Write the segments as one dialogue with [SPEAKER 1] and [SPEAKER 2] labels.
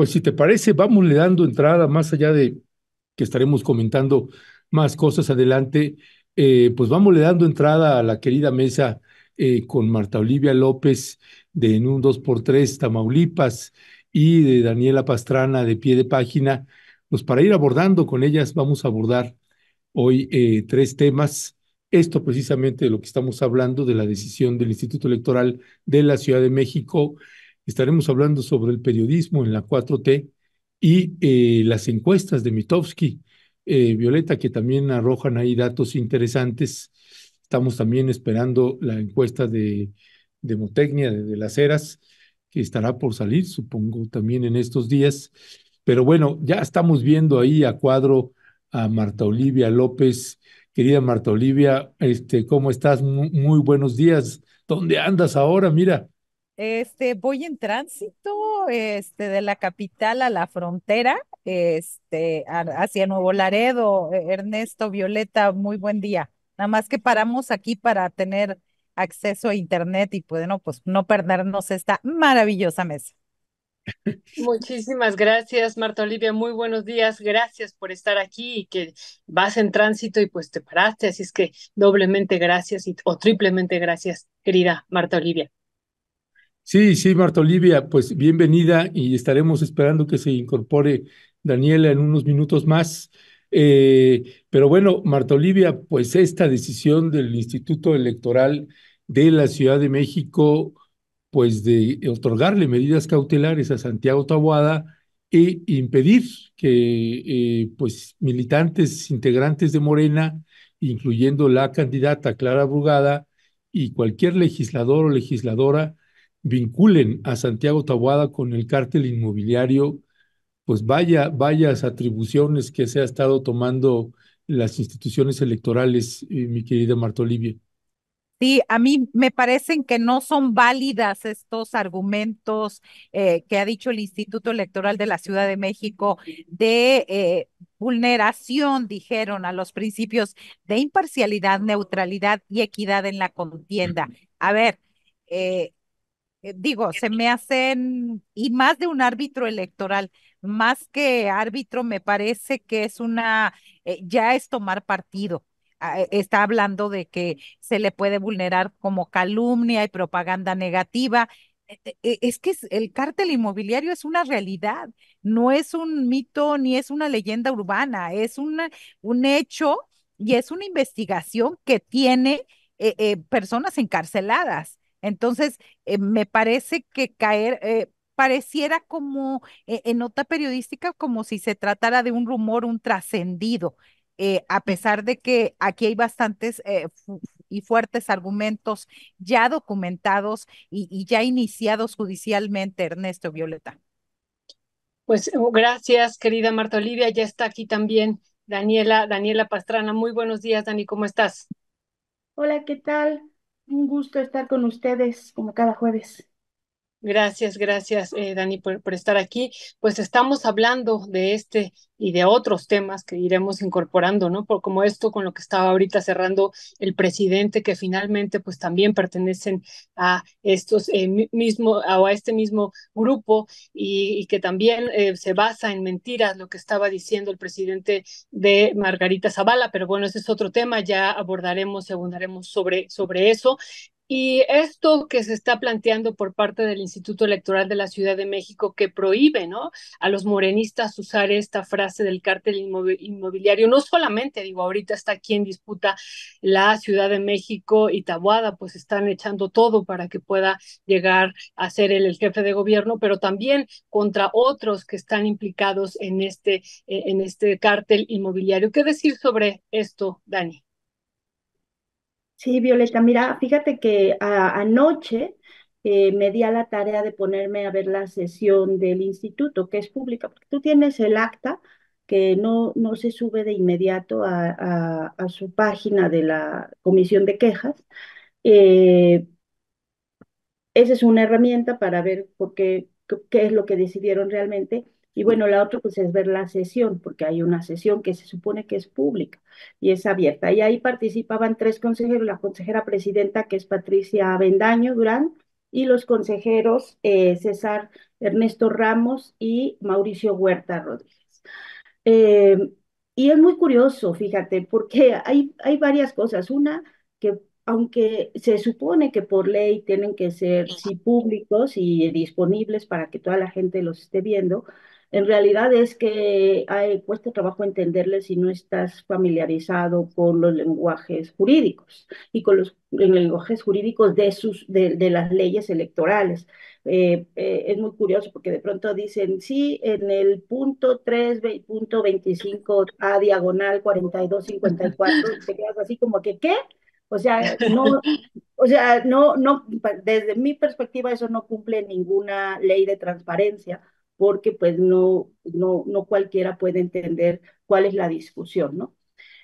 [SPEAKER 1] Pues si te parece, vamos le dando entrada, más allá de que estaremos comentando más cosas adelante, pues vamos le dando entrada a la querida mesa con Marta Olivia López de En un 2x3 Tamaulipas y de Daniela Pastrana de Pie de Página, pues para ir abordando con ellas vamos a abordar hoy tres temas. Esto precisamente de lo que estamos hablando, de la decisión del Instituto Electoral de la Ciudad de México. Estaremos hablando sobre el periodismo en la 4T y las encuestas de Mitofsky, Violeta, que también arrojan ahí datos interesantes. Estamos también esperando la encuesta de Demotecnia de las Heras, que estará por salir, supongo, también en estos días. Pero bueno, ya estamos viendo ahí a cuadro a Marta Olivia López. Querida Marta Olivia, ¿cómo estás? Muy buenos días. ¿Dónde andas ahora? Mira.
[SPEAKER 2] Voy en tránsito, de la capital a la frontera, hacia Nuevo Laredo. Ernesto, Violeta, muy buen día. Nada más que paramos aquí para tener acceso a internet y bueno, pues no perdernos esta maravillosa mesa.
[SPEAKER 3] Muchísimas gracias, Marta Olivia. Muy buenos días. Gracias por estar aquí y que vas en tránsito y pues te paraste. Así es que doblemente gracias o triplemente gracias, querida Marta Olivia.
[SPEAKER 1] Sí, sí, Marta Olivia, pues bienvenida y estaremos esperando que se incorpore Daniela en unos minutos más. Pero bueno, Marta Olivia, pues esta decisión del Instituto Electoral de la Ciudad de México, pues de otorgarle medidas cautelares a Santiago Taboada e impedir que pues militantes integrantes de Morena, incluyendo la candidata Clara Brugada y cualquier legislador o legisladora, vinculen a Santiago Taboada con el cártel inmobiliario, pues vayas atribuciones que se ha estado tomando las instituciones electorales, mi querida Marta Olivia.
[SPEAKER 2] Sí, a mí me parecen que no son válidas estos argumentos que ha dicho el Instituto Electoral de la Ciudad de México de vulneración, dijeron, a los principios de imparcialidad, neutralidad y equidad en la contienda. A ver, eh, digo, se me hacen, y más de un árbitro electoral, más que árbitro, me parece que es ya es tomar partido. Está hablando de que se le puede vulnerar como calumnia y propaganda negativa. Es que el cártel inmobiliario es una realidad, no es un mito ni es una leyenda urbana, es un hecho y es una investigación que tiene personas encarceladas. Entonces, me parece que pareciera como en nota periodística, como si se tratara de un rumor, un trascendido, a pesar de que aquí hay bastantes y fuertes argumentos ya documentados y ya iniciados judicialmente, Ernesto, Violeta.
[SPEAKER 3] Pues gracias, querida Marta Olivia. Ya está aquí también Daniela Pastrana. Muy buenos días, Dani. ¿Cómo estás?
[SPEAKER 4] Hola, ¿qué tal? Un gusto estar con ustedes como cada jueves.
[SPEAKER 3] Gracias, Dani, por estar aquí. Pues estamos hablando de este y de otros temas que iremos incorporando, ¿no? Como esto con lo que estaba ahorita cerrando el presidente, que finalmente pues también pertenecen a estos o a este mismo grupo y que también se basa en mentiras lo que estaba diciendo el presidente de Margarita Zavala, pero bueno, ese es otro tema, ya abordaremos y abundaremos sobre eso. Y esto que se está planteando por parte del Instituto Electoral de la Ciudad de México, que prohíbe, ¿no?, a los morenistas usar esta frase del cártel inmobiliario, no solamente, digo, ahorita está aquí en disputa la Ciudad de México y Taboada, pues están echando todo para que pueda llegar a ser el jefe de gobierno, pero también contra otros que están implicados en este cártel inmobiliario. ¿Qué decir sobre esto, Dani?
[SPEAKER 4] Sí, Violeta, mira, fíjate que anoche me di a la tarea de ponerme a ver la sesión del instituto, que es pública, porque tú tienes el acta que no se sube de inmediato a su página de la Comisión de Quejas. Eh, Esa es una herramienta para ver qué es lo que decidieron realmente. Y bueno, la otra pues es ver la sesión, porque hay una sesión que se supone que es pública y es abierta. Y ahí participaban tres consejeros, la consejera presidenta, que es Patricia Avendaño Durán, y los consejeros César Ernesto Ramos y Mauricio Huerta Rodríguez. Eh, y es muy curioso, fíjate, porque hay varias cosas. Una, que aunque se supone que por ley tienen que ser sí públicos y disponibles para que toda la gente los esté viendo, en realidad es que cuesta trabajo entenderles si no estás familiarizado con los lenguajes jurídicos y con los lenguajes jurídicos de las leyes electorales. Es muy curioso porque de pronto dicen, sí, en el punto 3, punto 25 a diagonal 4254, y te quedas así como que, ¿qué? O sea, no, o sea, no, desde mi perspectiva eso no cumple ninguna ley de transparencia, porque pues no cualquiera puede entender cuál es la discusión, ¿no?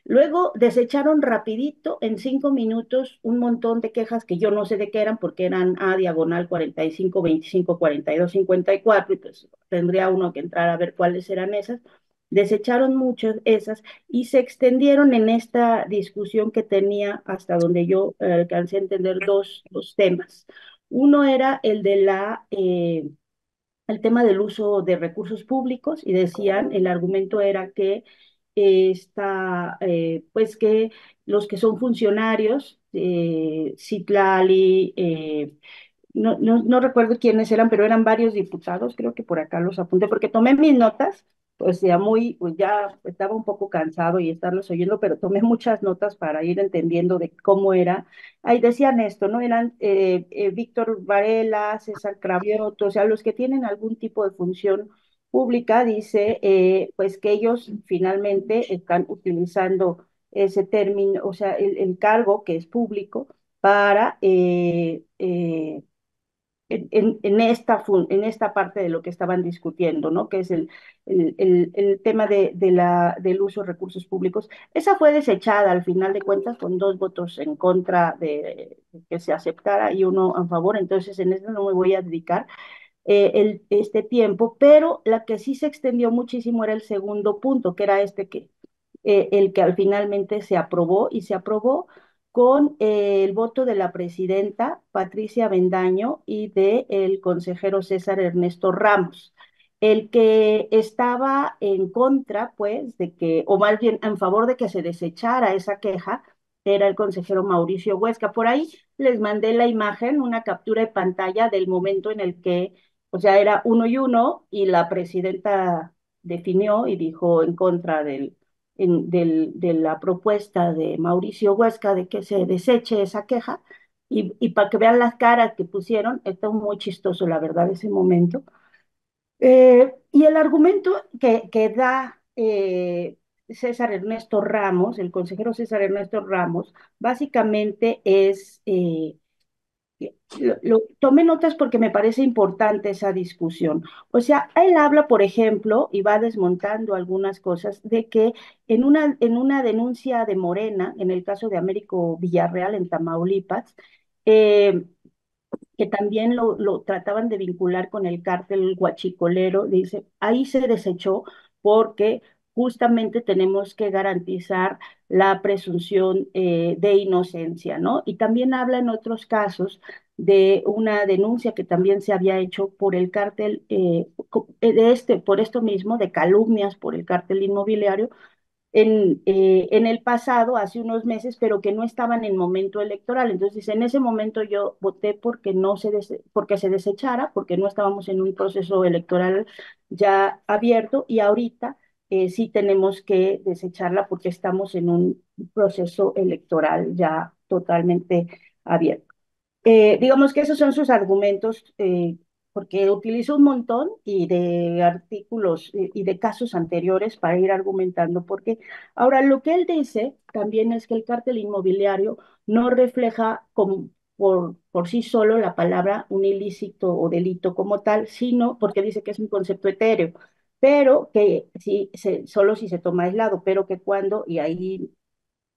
[SPEAKER 4] Luego desecharon rapidito, en 5 minutos, un montón de quejas que yo no sé de qué eran, porque eran a diagonal 45, 25, 42, 54, y pues tendría uno que entrar a ver cuáles eran esas. Desecharon muchas esas y se extendieron en esta discusión que tenía, hasta donde yo alcancé a entender, dos temas. Uno era el tema del uso de recursos públicos, y decían, el argumento era que pues que los que son funcionarios, Citlali, no recuerdo quiénes eran, pero eran varios diputados, creo que por acá los apunté, porque tomé mis notas, pues pues ya estaba un poco cansado y estarlos oyendo, pero tomé muchas notas para ir entendiendo de cómo era. Ahí decían esto, ¿no? Eran Víctor Varela, César Cravioto, o sea, los que tienen algún tipo de función pública, dice, pues que ellos finalmente están utilizando ese término, o sea, el cargo que es público para en esta parte de lo que estaban discutiendo, ¿no? Que es el tema del uso de recursos públicos. Esa fue desechada al final de cuentas con 2 votos en contra de que se aceptara y uno a favor, entonces en eso no me voy a dedicar este tiempo, pero la que sí se extendió muchísimo era el segundo punto, que era el que al finalmente se aprobó, y se aprobó con el voto de la presidenta Patricia Bendaño y del consejero César Ernesto Ramos. El que estaba en contra, pues, o más bien en favor de que se desechara esa queja, era el consejero Mauricio Huesca. Por ahí les mandé la imagen, una captura de pantalla del momento en el que, o sea, era 1-1, y la presidenta definió y dijo en contra de la propuesta de Mauricio Huesca de que se deseche esa queja, y para que vean las caras que pusieron, esto es muy chistoso, la verdad, ese momento. Y el argumento que da César Ernesto Ramos, el consejero César Ernesto Ramos, básicamente es, tomé notas porque me parece importante esa discusión. O sea, él habla, por ejemplo, y va desmontando algunas cosas, de que en una denuncia de Morena, en el caso de Américo Villarreal en Tamaulipas, eh, que también lo trataban de vincular con el cártel guachicolero, dice, ahí se desechó porque justamente tenemos que garantizar la presunción de inocencia, ¿no? Y también habla en otros casos de una denuncia que también se había hecho por el cártel, por esto mismo, de calumnias por el cártel inmobiliario, en el pasado, hace unos meses, pero que no estaban en momento electoral. Entonces, en ese momento yo voté porque porque se desechara, porque no estábamos en un proceso electoral ya abierto, y ahorita sí tenemos que desecharla porque estamos en un proceso electoral ya totalmente abierto. Digamos que esos son sus argumentos, porque utilizo un montón y de artículos y de casos anteriores para ir argumentando, porque ahora lo que él dice también es que el cártel inmobiliario no refleja por sí solo la palabra un ilícito o delito como tal, sino porque dice que es un concepto etéreo, pero que sí, solo si se toma aislado, pero que cuando, y ahí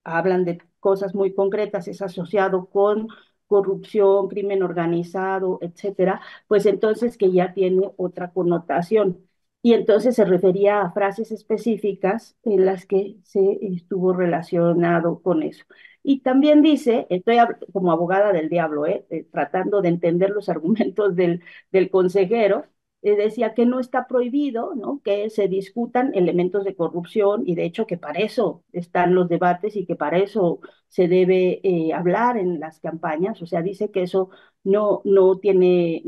[SPEAKER 4] hablan de cosas muy concretas, es asociado con corrupción, crimen organizado, etcétera, pues entonces que ya tiene otra connotación. y entonces se refería a frases específicas en las que se estuvo relacionado con eso. Y también dice, como abogada del diablo, tratando de entender los argumentos del consejero, decía que no está prohibido, ¿no? Que se discutan elementos de corrupción y de hecho que para eso están los debates y que para eso se debe hablar en las campañas. O sea, dice que eso no tiene,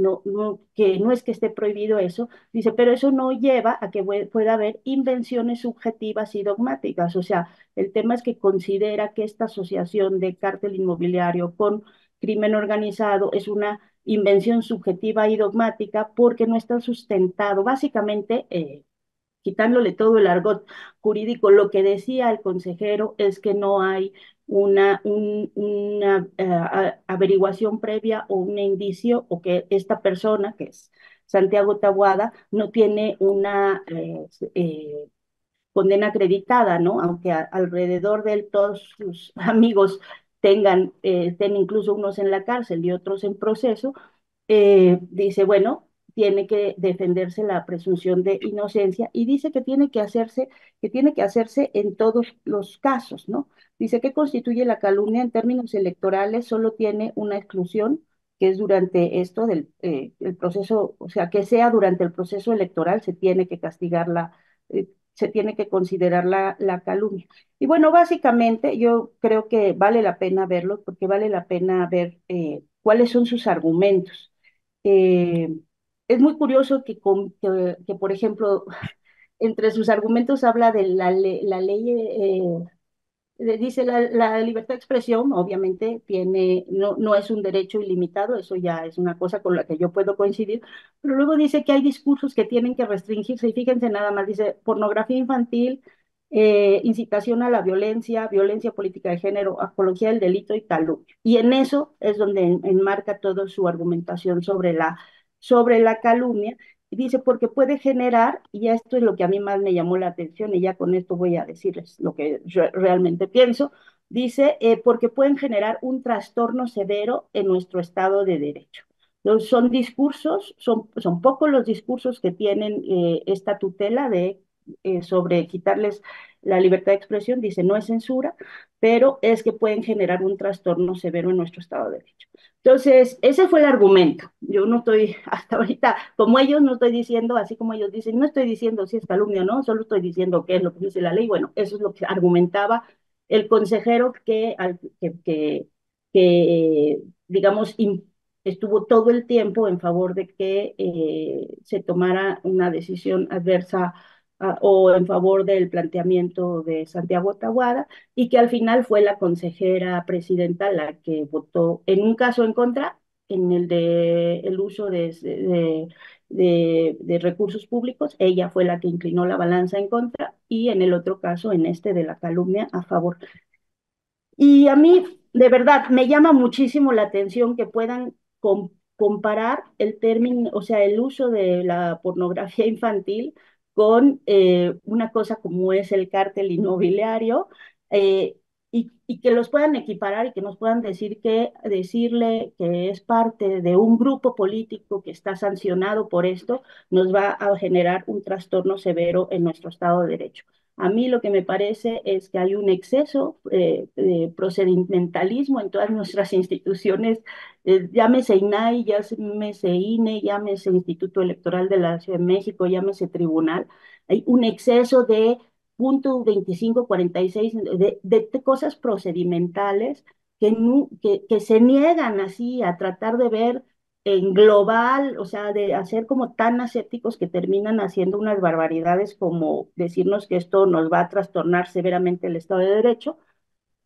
[SPEAKER 4] que no es que esté prohibido eso. Dice, pero eso no lleva a que pueda haber invenciones subjetivas y dogmáticas. O sea, el tema es que considera que esta asociación de cártel inmobiliario con crimen organizado es una invención subjetiva y dogmática porque no está sustentado. Básicamente, quitándole todo el argot jurídico, lo que decía el consejero es que no hay una averiguación previa o un indicio o que esta persona, que es Santiago Taboada, no tiene una condena acreditada, ¿no? Aunque alrededor de él todos sus amigos estén incluso unos en la cárcel y otros en proceso, dice, bueno, tiene que defenderse la presunción de inocencia y dice que tiene que hacerse en todos los casos, ¿no? Dice que constituye la calumnia en términos electorales, solo tiene una exclusión, que es durante esto el proceso, o sea, que sea durante el proceso electoral, se tiene que castigar se tiene que considerar la calumnia. Y bueno, básicamente yo creo que vale la pena verlo porque vale la pena ver cuáles son sus argumentos. Eh, es muy curioso que, por ejemplo, entre sus argumentos habla de la ley, dice la libertad de expresión, obviamente no es un derecho ilimitado, eso ya es una cosa con la que yo puedo coincidir, pero luego dice que hay discursos que tienen que restringirse, y fíjense nada más, dice pornografía infantil, incitación a la violencia, violencia política de género, apología del delito y calumnia. Y en eso es donde enmarca toda su argumentación sobre la calumnia. Y dice, porque puede generar, y esto es lo que a mí más me llamó la atención, y ya con esto voy a decirles lo que realmente pienso, dice, porque pueden generar un trastorno severo en nuestro Estado de Derecho. Son discursos, son pocos los discursos que tienen esta tutela sobre quitarles la libertad de expresión, dice, no es censura, pero es que pueden generar un trastorno severo en nuestro Estado de Derecho. Entonces, ese fue el argumento. Yo no estoy, hasta ahorita, como ellos, no estoy diciendo, así como ellos dicen, no estoy diciendo si es calumnia o no, solo estoy diciendo qué es lo que dice la ley. Bueno, eso es lo que argumentaba el consejero que digamos, estuvo todo el tiempo en favor de que se tomara una decisión adversa o en favor del planteamiento de Santiago Taboada y que al final fue la consejera presidenta la que votó en un caso en contra, en el de el uso de recursos públicos, ella fue la que inclinó la balanza en contra y en el otro caso, en este de la calumnia, a favor. Y a mí, de verdad, me llama muchísimo la atención que puedan comparar el término, o sea, el uso de la pornografía infantil con una cosa como es el cártel inmobiliario, eh, y que los puedan equiparar y que nos puedan decirle que es parte de un grupo político que está sancionado por esto, nos va a generar un trastorno severo en nuestro Estado de Derecho. A mí lo que me parece es que hay un exceso de procedimentalismo en todas nuestras instituciones, llámese INAI, llámese INE, llámese Instituto Electoral de la Ciudad de México, llámese Tribunal. Hay un exceso de punto 2546 de cosas procedimentales que se niegan así a tratar de ver en global, o sea, de hacer como tan asépticos que terminan haciendo unas barbaridades como decirnos que esto nos va a trastornar severamente el Estado de Derecho,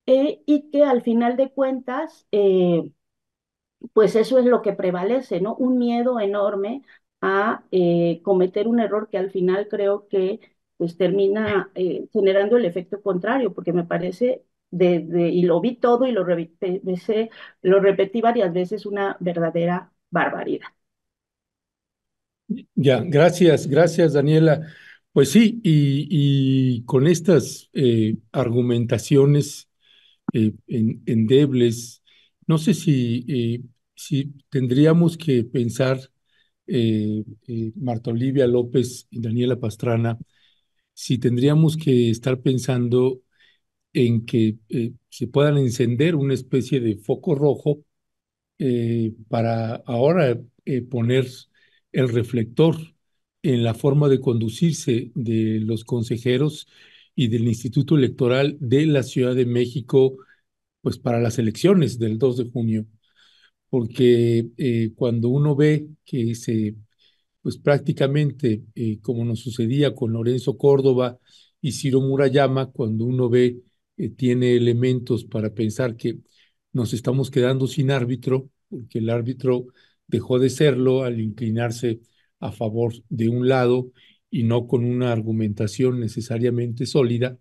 [SPEAKER 4] y que al final de cuentas, pues eso es lo que prevalece, ¿no? Un miedo enorme a cometer un error que al final creo que pues termina generando el efecto contrario, porque me parece, y lo vi todo y lo repetí varias veces, una verdadera barbaridad.
[SPEAKER 1] Ya, gracias, Daniela. Pues sí, y con estas argumentaciones endebles, no sé si tendríamos que pensar Marta Olivia López y Daniela Pastrana, si tendríamos que estar pensando en que se puedan encender una especie de foco rojo para ahora poner el reflector en la forma de conducirse de los consejeros y del Instituto Electoral de la Ciudad de México, pues para las elecciones del 2 de junio, porque cuando uno ve que pues prácticamente, como nos sucedía con Lorenzo Córdoba y Ciro Murayama, cuando uno ve, tiene elementos para pensar que nos estamos quedando sin árbitro, porque el árbitro dejó de serlo al inclinarse a favor de un lado y no con una argumentación necesariamente sólida,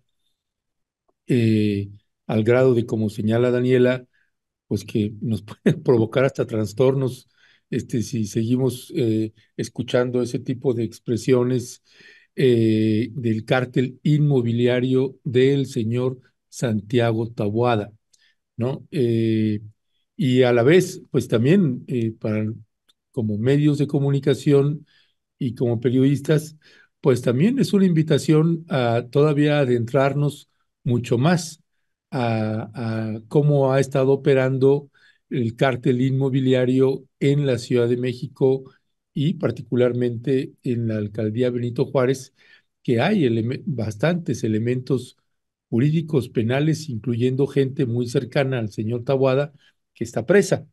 [SPEAKER 1] eh, al grado de, como señala Daniela, pues que nos pueden provocar hasta trastornos, si seguimos escuchando ese tipo de expresiones del cártel inmobiliario del señor Santiago Taboada, ¿no? Y a la vez, pues también como medios de comunicación y como periodistas, pues también es una invitación a todavía adentrarnos mucho más a cómo ha estado operando el cártel inmobiliario en la Ciudad de México y particularmente en la alcaldía Benito Juárez, que hay bastantes elementos jurídicos penales, incluyendo gente muy cercana al señor Taboada, que está presa,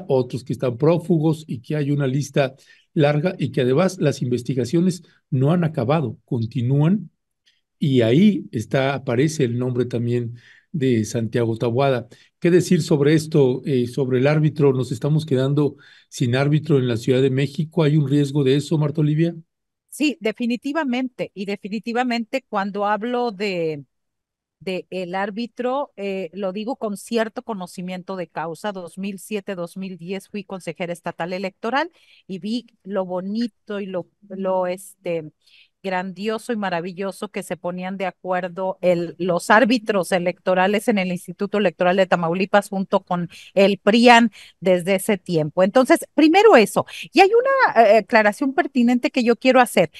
[SPEAKER 1] otros que están prófugos y que hay una lista larga y que además las investigaciones no han acabado, continúan y ahí aparece el nombre también de Santiago Taboada. ¿Qué decir sobre esto, sobre el árbitro? ¿Nos estamos quedando sin árbitro en la Ciudad de México? ¿Hay un riesgo de eso, Marta Olivia?
[SPEAKER 2] Sí, definitivamente. Y definitivamente cuando hablo de el árbitro, lo digo con cierto conocimiento de causa. 2007-2010 fui consejera estatal electoral y vi lo bonito y lo grandioso y maravilloso que se ponían de acuerdo los árbitros electorales en el Instituto Electoral de Tamaulipas junto con el PRIAN desde ese tiempo. Entonces, primero eso. Y hay una aclaración pertinente que yo quiero hacer.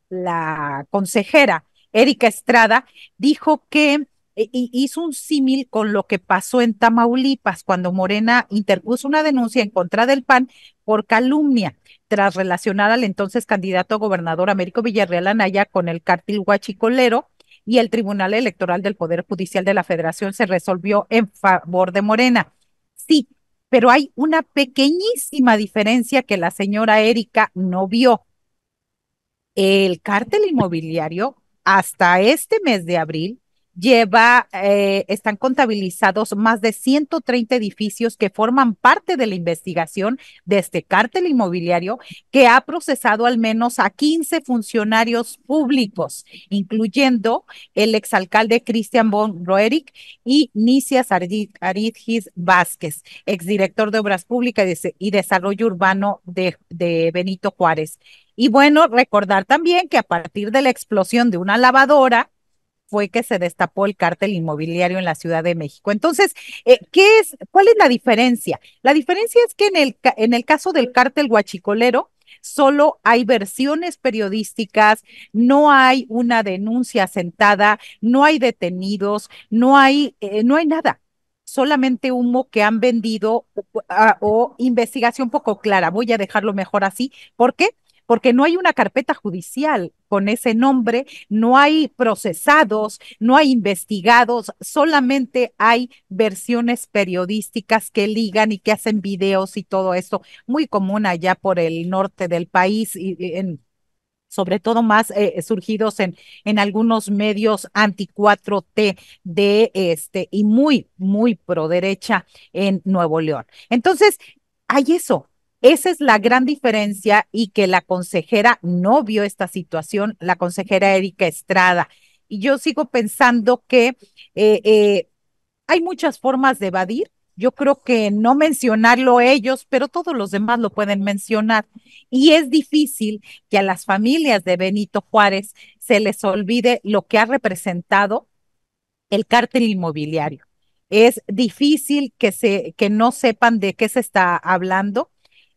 [SPEAKER 2] La consejera Erika Estrada dijo que hizo un símil con lo que pasó en Tamaulipas cuando Morena interpuso una denuncia en contra del PAN por calumnia tras relacionar al entonces candidato a gobernador Américo Villarreal Anaya con el cártel huachicolero, y el Tribunal Electoral del Poder Judicial de la Federación se resolvió en favor de Morena. Sí, pero hay una pequeñísima diferencia que la señora Erika no vio. El cártel inmobiliario hasta este mes de abril están contabilizados más de 130 edificios que forman parte de la investigación de este cártel inmobiliario, que ha procesado al menos a 15 funcionarios públicos, incluyendo el exalcalde Cristian von Roerich y Nicias Aridgis Vázquez, exdirector de Obras Públicas y Desarrollo Urbano de Benito Juárez. Y bueno, recordar también que a partir de la explosión de una lavadora fue que se destapó el cártel inmobiliario en la Ciudad de México. Entonces, ¿cuál es la diferencia? La diferencia es que en el caso del cártel huachicolero, solo hay versiones periodísticas, no hay una denuncia asentada, no hay detenidos, no hay nada, solamente humo que han vendido o investigación poco clara. Voy a dejarlo mejor así. ¿Por qué? Porque no hay una carpeta judicial con ese nombre, no hay procesados, no hay investigados, solamente hay versiones periodísticas que ligan y que hacen videos y todo esto, muy común allá por el norte del país sobre todo más surgidos en algunos medios anti 4T y muy pro derecha en Nuevo León. Entonces, hay eso. Esa es la gran diferencia, y que la consejera no vio esta situación, la consejera Erika Estrada. Y yo sigo pensando que eh, eh, hay muchas formas de evadir. Yo creo que no mencionarlo ellos, pero todos los demás lo pueden mencionar. Y es difícil que a las familias de Benito Juárez se les olvide lo que ha representado el cártel inmobiliario. Es difícil que no sepan de qué se está hablando.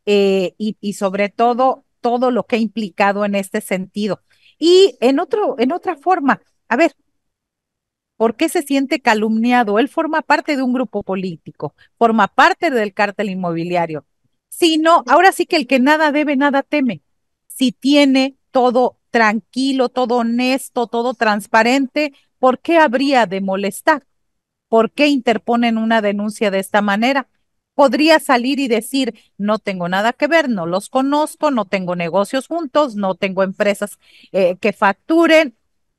[SPEAKER 2] y sobre todo lo que ha implicado en este sentido. Y en otra forma, a ver, ¿por qué se siente calumniado? Él forma parte de un grupo político, forma parte del cártel inmobiliario. Si no, ahora sí que el que nada debe, nada teme. Si tiene todo tranquilo, todo honesto, todo transparente, ¿por qué habría de molestar? ¿Por qué interponen una denuncia de esta manera? Podría salir y decir, no tengo nada que ver, no los conozco, no tengo negocios juntos, no tengo empresas que facturen.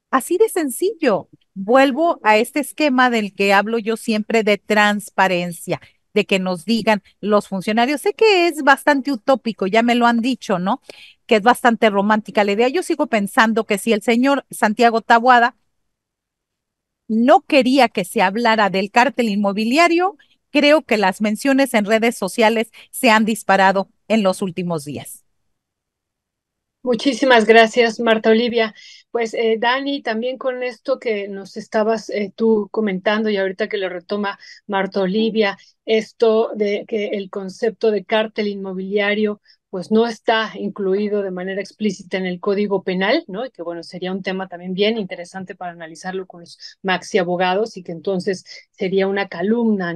[SPEAKER 2] Así de sencillo. Vuelvo a este esquema del que hablo yo siempre de transparencia, de que nos digan los funcionarios. Sé que es bastante utópico, ya me lo han dicho, ¿no? Que es bastante romántica la idea. Yo sigo pensando que si el señor Santiago Taboada no quería que se hablara del cártel inmobiliario, creo que las menciones en redes sociales se han disparado en los últimos días.
[SPEAKER 3] Muchísimas gracias, Marta Olivia. Pues Dani, también con esto que nos estabas tú comentando y ahorita que lo retoma Marta Olivia, esto de que el concepto de cártel inmobiliario pues no está incluido de manera explícita en el Código Penal, ¿no? Y que bueno, sería un tema también bien interesante para analizarlo con los maxi abogados y que entonces sería una calumnia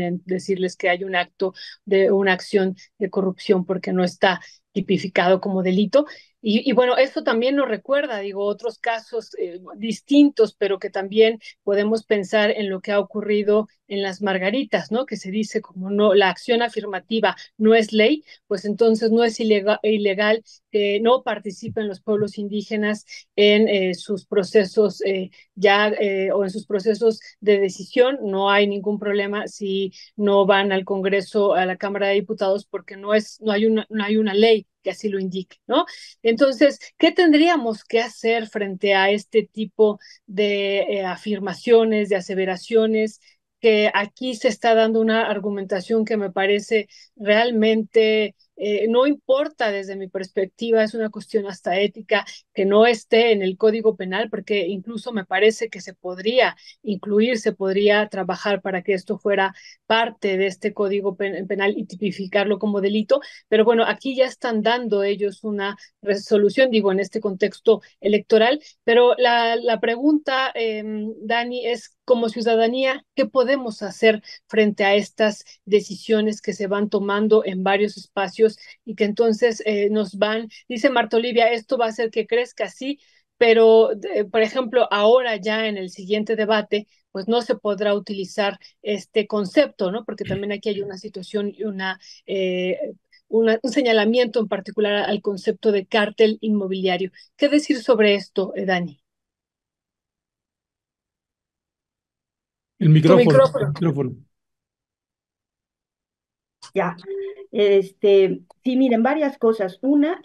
[SPEAKER 3] en decirles que hay un acto de una acción de corrupción porque no está tipificado como delito. Y bueno, esto también nos recuerda, digo, otros casos distintos, pero que también podemos pensar en lo que ha ocurrido en las Margaritas, ¿no? Que se dice como no, la acción afirmativa no es ley, pues entonces no es ilegal que no participen los pueblos indígenas en sus procesos o en sus procesos de decisión. No hay ningún problema si no van al Congreso, a la Cámara de Diputados, porque no hay una ley que así lo indique, ¿no? Entonces, ¿qué tendríamos que hacer frente a este tipo de afirmaciones, de aseveraciones? Que aquí se está dando una argumentación que me parece realmente no importa desde mi perspectiva, es una cuestión hasta ética que no esté en el Código Penal, porque incluso me parece que se podría incluir, se podría trabajar para que esto fuera parte de este Código Penal y tipificarlo como delito, pero bueno, aquí ya están dando ellos una resolución, digo, en este contexto electoral, pero la pregunta, Dani, es como ciudadanía, ¿qué podemos hacer frente a estas decisiones que se van tomando en varios espacios y que entonces nos van, dice Marta Olivia, esto va a hacer que crezca así, pero, por ejemplo, ahora ya en el siguiente debate, pues no se podrá utilizar este concepto, ¿no? Porque también aquí hay una situación y un señalamiento en particular al concepto de cártel inmobiliario. ¿Qué decir sobre esto, Dani? Tu
[SPEAKER 1] El
[SPEAKER 3] micrófono.
[SPEAKER 1] micrófono.
[SPEAKER 4] Ya, sí, miren, varias cosas. Una,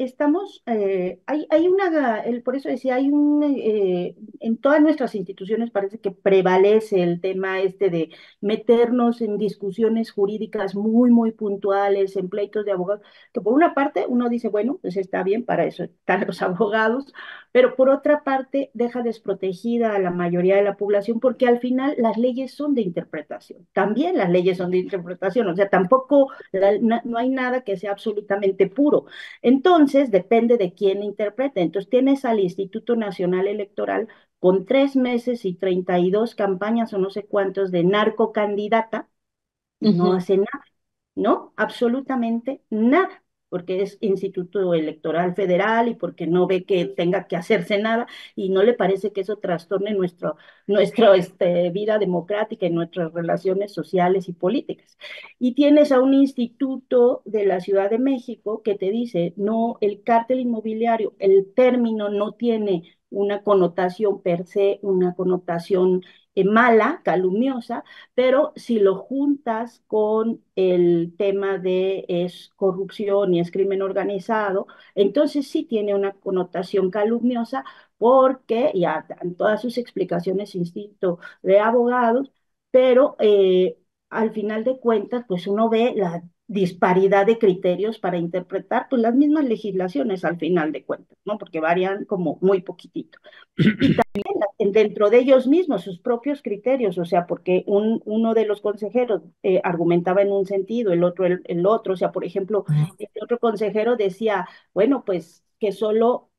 [SPEAKER 4] hay una, por eso decía, en todas nuestras instituciones parece que prevalece el tema este de meternos en discusiones jurídicas muy, muy puntuales, en pleitos de abogados, que por una parte uno dice, bueno, pues está bien, para eso están los abogados, pero por otra parte deja desprotegida a la mayoría de la población porque al final las leyes son de interpretación. También las leyes son de interpretación, o sea, tampoco no hay nada que sea absolutamente puro. Entonces, depende de quién interprete. Entonces, tienes al Instituto Nacional Electoral con 3 meses y 32 campañas o no sé cuántos de narcocandidata y no
[SPEAKER 3] Ujú.
[SPEAKER 4] hace nada, ¿no? Absolutamente nada, porque es Instituto Electoral Federal y porque no ve que tenga que hacerse nada y no le parece que eso trastorne nuestra vida democrática y nuestras relaciones sociales y políticas. Y tienes a un instituto de la Ciudad de México que te dice, no, el cártel inmobiliario, el término no tiene una connotación per se, una connotación mala, calumniosa, pero si lo juntas con el tema de es corrupción y es crimen organizado, entonces sí tiene una connotación calumniosa porque ya dan todas sus explicaciones, insisto, de abogados, pero al final de cuentas, pues uno ve disparidad de criterios para interpretar pues las mismas legislaciones al final de cuentas, ¿no? Porque varían como muy poquitito. Y también dentro de ellos mismos, sus propios criterios, o sea, porque uno de los consejeros argumentaba en un sentido, el otro el otro, o sea, por ejemplo, el otro consejero decía, bueno, pues que solo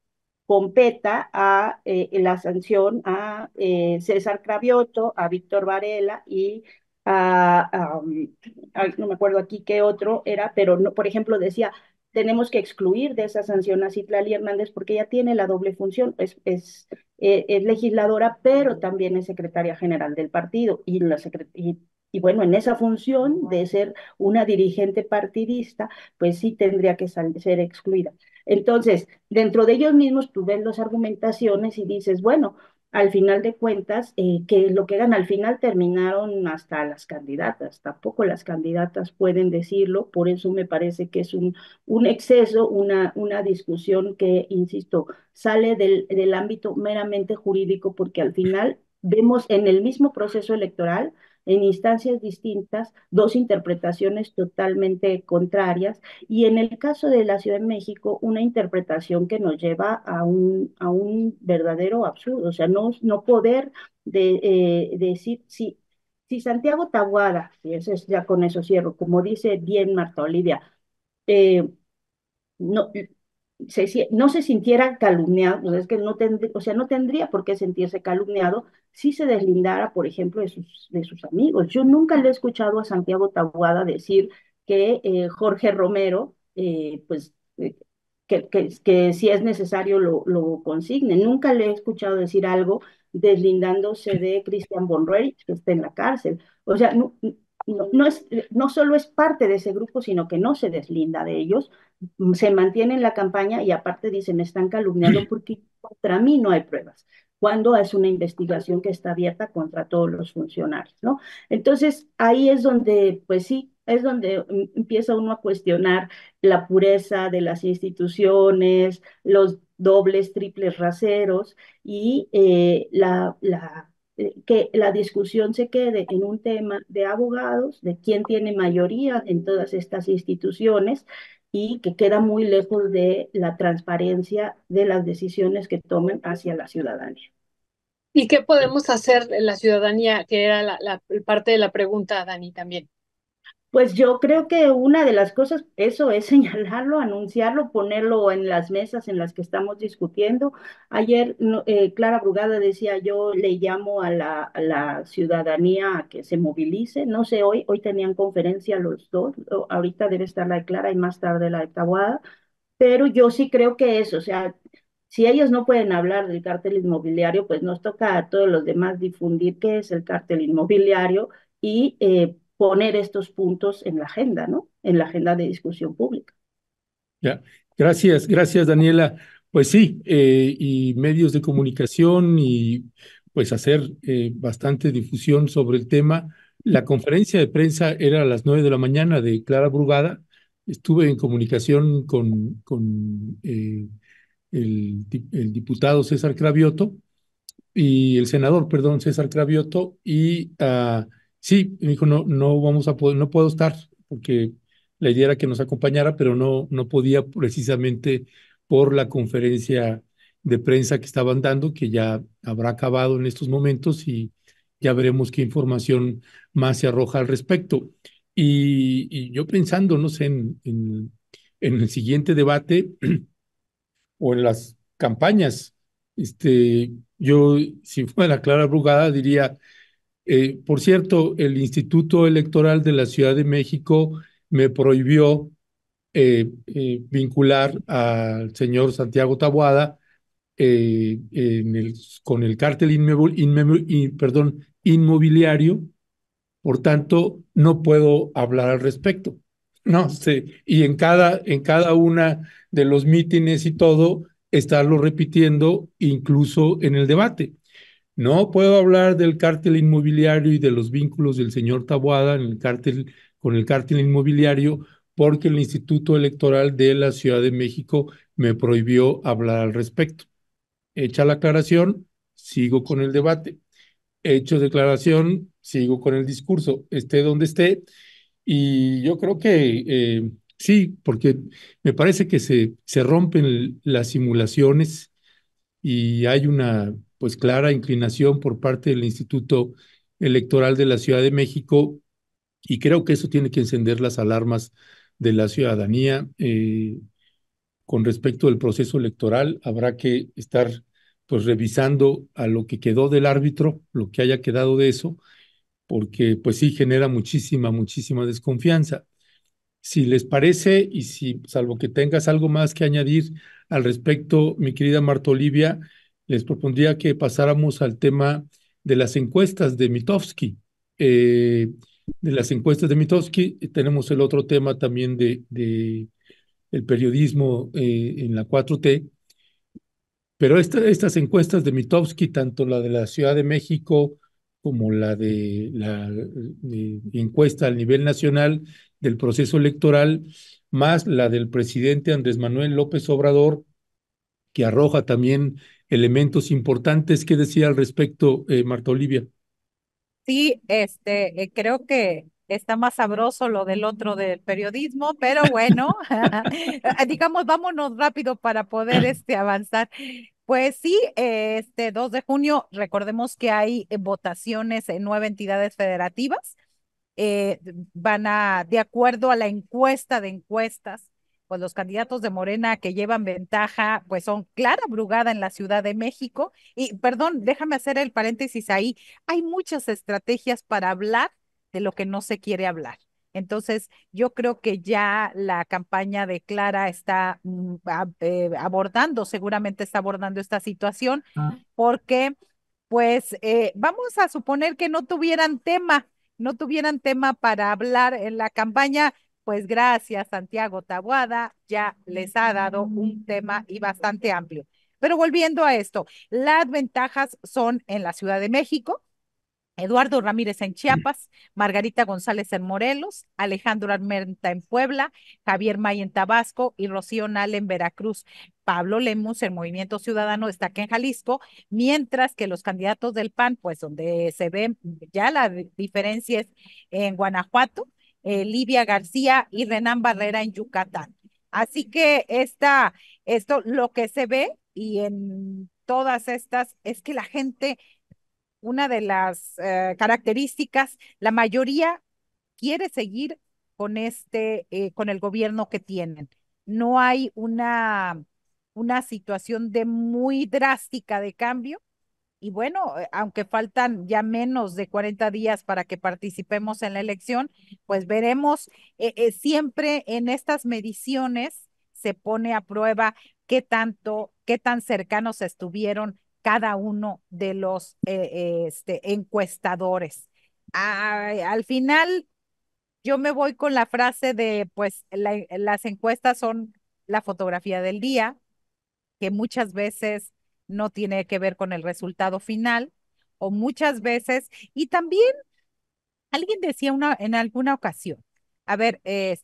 [SPEAKER 4] competa a la sanción a César Cravioto, a Víctor Varela y no me acuerdo aquí qué otro era, pero no, por ejemplo decía, tenemos que excluir de esa sanción a Citlali Hernández porque ella tiene la doble función, es legisladora, pero también es secretaria general del partido y bueno, en esa función de ser una dirigente partidista, pues sí tendría que ser excluida. Entonces, dentro de ellos mismos tú ves las argumentaciones y dices, bueno, al final de cuentas, que lo que eran al final terminaron hasta las candidatas, tampoco las candidatas pueden decirlo, por eso me parece que es un exceso, una discusión que, insisto, sale del ámbito meramente jurídico, porque al final vemos en el mismo proceso electoral, en instancias distintas, dos interpretaciones totalmente contrarias y en el caso de la Ciudad de México, una interpretación que nos lleva a un verdadero absurdo, o sea, no poder decir si Santiago Tabuada, y eso es, ya con eso cierro, como dice bien Marta Olivia, eh, no, no se sintiera calumniado, pues es que no tendría, o sea, no tendría por qué sentirse calumniado si se deslindara, por ejemplo, de sus amigos. Yo nunca le he escuchado a Santiago Taboada decir que Jorge Romero, pues, que si es necesario lo consigne. Nunca le he escuchado decir algo deslindándose de Christian von Roerich, que está en la cárcel. O sea, no solo es parte de ese grupo, sino que no se deslinda de ellos, se mantiene en la campaña y aparte dice, me están calumniando porque contra mí no hay pruebas, cuando es una investigación que está abierta contra todos los funcionarios, ¿no? Entonces, ahí es donde, pues sí, es donde empieza uno a cuestionar la pureza de las instituciones, los dobles, triples raseros y que la discusión se quede en un tema de abogados, de quién tiene mayoría en todas estas instituciones y que queda muy lejos de la transparencia de las decisiones que tomen hacia la ciudadanía.
[SPEAKER 3] ¿Y qué podemos hacer en la ciudadanía? Que era la parte de la pregunta, Dani, también.
[SPEAKER 4] Pues yo creo que una de las cosas, eso es señalarlo, anunciarlo, ponerlo en las mesas en las que estamos discutiendo. Ayer Clara Brugada decía, yo le llamo a la ciudadanía a que se movilice. No sé, hoy tenían conferencia los dos, ahorita debe estar la de Clara y más tarde la de Taboada, pero yo sí creo que eso, o sea, si ellos no pueden hablar del cártel inmobiliario, pues nos toca a todos los demás difundir qué es el cártel inmobiliario y poner estos puntos en la agenda, ¿no? En la agenda de discusión pública.
[SPEAKER 1] Ya, gracias Daniela. Pues sí, y medios de comunicación y pues hacer bastante difusión sobre el tema. La conferencia de prensa era a las 9 de la mañana de Clara Brugada. Estuve en comunicación con el diputado César Cravioto y el senador, perdón, César Cravioto, y sí, me dijo, no vamos a poder, no puedo estar, porque la idea era que nos acompañara, pero no podía precisamente por la conferencia de prensa que estaban dando, que ya habrá acabado en estos momentos y ya veremos qué información más se arroja al respecto. Y yo pensando, no sé, en el siguiente debate o en las campañas. Yo, si fuera Clara Brugada, diría, por cierto, el Instituto Electoral de la Ciudad de México me prohibió vincular al señor Santiago Taboada con el cártel inmobiliario, por tanto, no puedo hablar al respecto. No sé, y en cada una de los mítines y todo, estarlo repitiendo incluso en el debate. No puedo hablar del cártel inmobiliario y de los vínculos del señor Taboada con el cártel inmobiliario, porque el Instituto Electoral de la Ciudad de México me prohibió hablar al respecto. Hecha la aclaración, sigo con el debate. Hecho declaración, sigo con el discurso, esté donde esté. Y yo creo que sí, porque me parece que se rompen las simulaciones y hay una pues clara inclinación por parte del Instituto Electoral de la Ciudad de México y creo que eso tiene que encender las alarmas de la ciudadanía. Con respecto al proceso electoral, habrá que estar pues revisando a lo que quedó del árbitro, lo que haya quedado de eso, porque pues sí genera muchísima desconfianza. Si les parece y si, salvo que tengas algo más que añadir al respecto, mi querida Marta Olivia, les propondría que pasáramos al tema de las encuestas de Mitofsky. De las encuestas de Mitofsky, tenemos el otro tema también de el periodismo en la 4T, pero estas encuestas de Mitofsky, tanto la de la Ciudad de México como la de la encuesta a nivel nacional del proceso electoral, más la del presidente Andrés Manuel López Obrador, que arroja también elementos importantes. ¿Qué decía al respecto, Marta Olivia?
[SPEAKER 2] Sí, creo que está más sabroso lo del otro del periodismo, pero bueno, digamos, vámonos rápido para poder avanzar. Pues sí, 2 de junio, recordemos que hay votaciones en 9 entidades federativas. eh, de acuerdo a la encuesta de encuestas, pues los candidatos de Morena que llevan ventaja, pues son Clara Brugada en la Ciudad de México. Y perdón, déjame hacer el paréntesis ahí. Hay muchas estrategias para hablar de lo que no se quiere hablar. Entonces, yo creo que ya la campaña de Clara está abordando, seguramente está abordando esta situación, porque, pues, vamos a suponer que no tuvieran tema para hablar en la campaña, pues gracias, Santiago Tabuada ya les ha dado un tema y bastante amplio. Pero volviendo a esto, las ventajas son en la Ciudad de México, Eduardo Ramírez en Chiapas, Margarita González en Morelos, Alejandro Armenta en Puebla, Javier May en Tabasco y Rocío Nale en Veracruz. Pablo Lemus en Movimiento Ciudadano está aquí en Jalisco, mientras que los candidatos del PAN, pues donde se ve ya la diferencia es en Guanajuato, Livia García y Renán Barrera en Yucatán. Así que esto lo que se ve y en todas estas es que la gente, una de las características, la mayoría quiere seguir con con el gobierno que tienen. No hay una situación de muy drástica de cambio. Y bueno, aunque faltan ya menos de 40 días para que participemos en la elección, pues veremos, siempre en estas mediciones se pone a prueba qué tan cercanos estuvieron cada uno de los encuestadores. Al final, yo me voy con la frase de, pues, las encuestas son la fotografía del día, que muchas veces no tiene que ver con el resultado final, o muchas veces, y también alguien decía en alguna ocasión, a ver,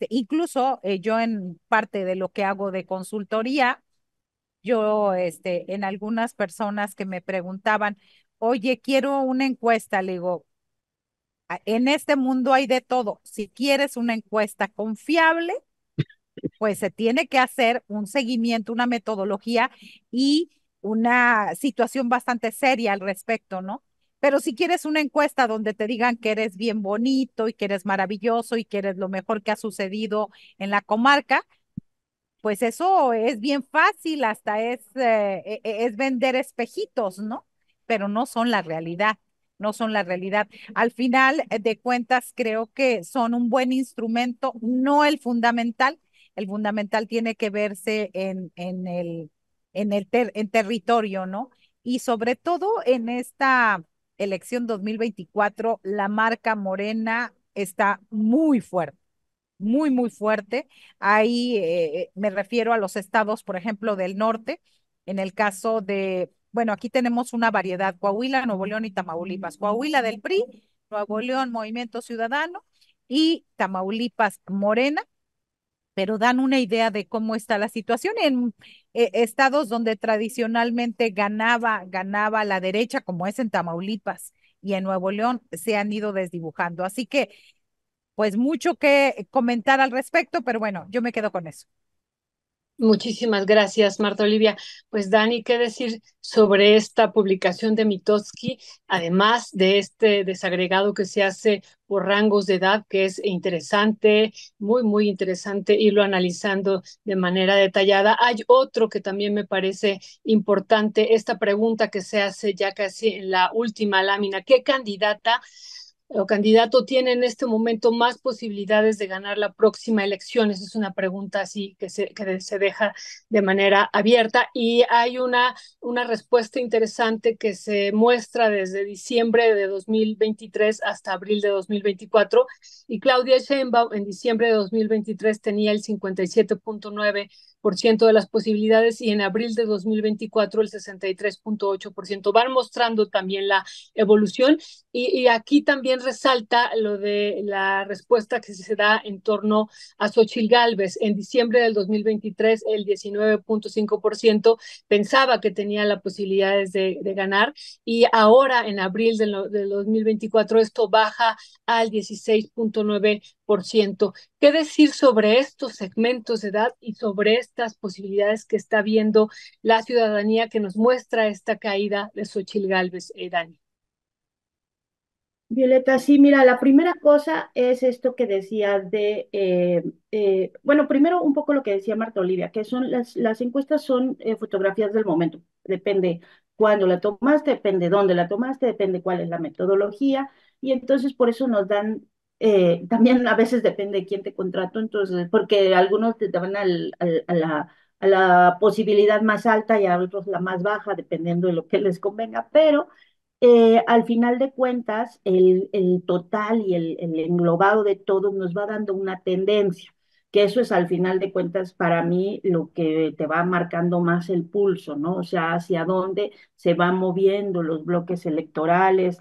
[SPEAKER 2] incluso yo en parte de lo que hago de consultoría, yo en algunas personas que me preguntaban, oye, quiero una encuesta, le digo, En este mundo hay de todo. Si quieres una encuesta confiable, pues se tiene que hacer un seguimiento, una metodología y una situación bastante seria al respecto, ¿no? Pero si quieres una encuesta donde te digan que eres bien bonito y que eres maravilloso y que eres lo mejor que ha sucedido en la comarca, pues eso es bien fácil, hasta es vender espejitos, ¿no? Pero no son la realidad, no son la realidad. Al final de cuentas, creo que son un buen instrumento, no el fundamental tiene que verse en territorio, ¿no? Y sobre todo en esta elección 2024, la marca Morena está muy fuerte. Ahí me refiero a los estados, por ejemplo, del norte. En el caso de, bueno, aquí tenemos una variedad, Coahuila, Nuevo León y Tamaulipas. Coahuila del PRI, Nuevo León Movimiento Ciudadano y Tamaulipas Morena, pero dan una idea de cómo está la situación en estados donde tradicionalmente ganaba la derecha, como es en Tamaulipas y en Nuevo León, se han ido desdibujando. Así que pues mucho que comentar al respecto, pero bueno, yo me quedo con eso.
[SPEAKER 3] Muchísimas gracias, Marta Olivia. Pues Dani, ¿qué decir sobre esta publicación de Mitofsky, además de este desagregado que se hace por rangos de edad, que es interesante, muy, muy interesante irlo analizando de manera detallada? Hay otro que también me parece importante, esta pregunta que se hace ya casi en la última lámina: ¿qué candidata o candidato tiene en este momento más posibilidades de ganar la próxima elección? Esa es una pregunta así que se deja de manera abierta, y hay una respuesta interesante que se muestra desde diciembre de 2023 hasta abril de 2024, y Claudia Sheinbaum en diciembre de 2023 tenía el 57.9% de las posibilidades, y en abril de 2024 el 63.8%. Van mostrando también la evolución, y aquí también resalta lo de la respuesta que se da en torno a Xochitl Gálvez. En diciembre del 2023, el 19.5% pensaba que tenía las posibilidades de ganar, y ahora en abril del 2024 esto baja al 16.9%. ¿Qué decir sobre estos segmentos de edad y sobre estas posibilidades que está viendo la ciudadanía que nos muestra esta caída de Xochitl Gálvez, Dani?
[SPEAKER 4] Violeta, sí, mira, la primera cosa es esto que decías bueno, primero un poco lo que decía Marta Olivia, que son las encuestas son fotografías del momento, depende cuándo la tomaste, depende dónde la tomaste, depende cuál es la metodología, y entonces por eso nos dan, también a veces depende de quién te contrató, entonces, porque algunos te dan a la posibilidad más alta y a otros la más baja, dependiendo de lo que les convenga, pero al final de cuentas, el total y el englobado de todo nos va dando una tendencia, que eso es al final de cuentas para mí lo que te va marcando más el pulso, ¿no? O sea, hacia dónde se van moviendo los bloques electorales,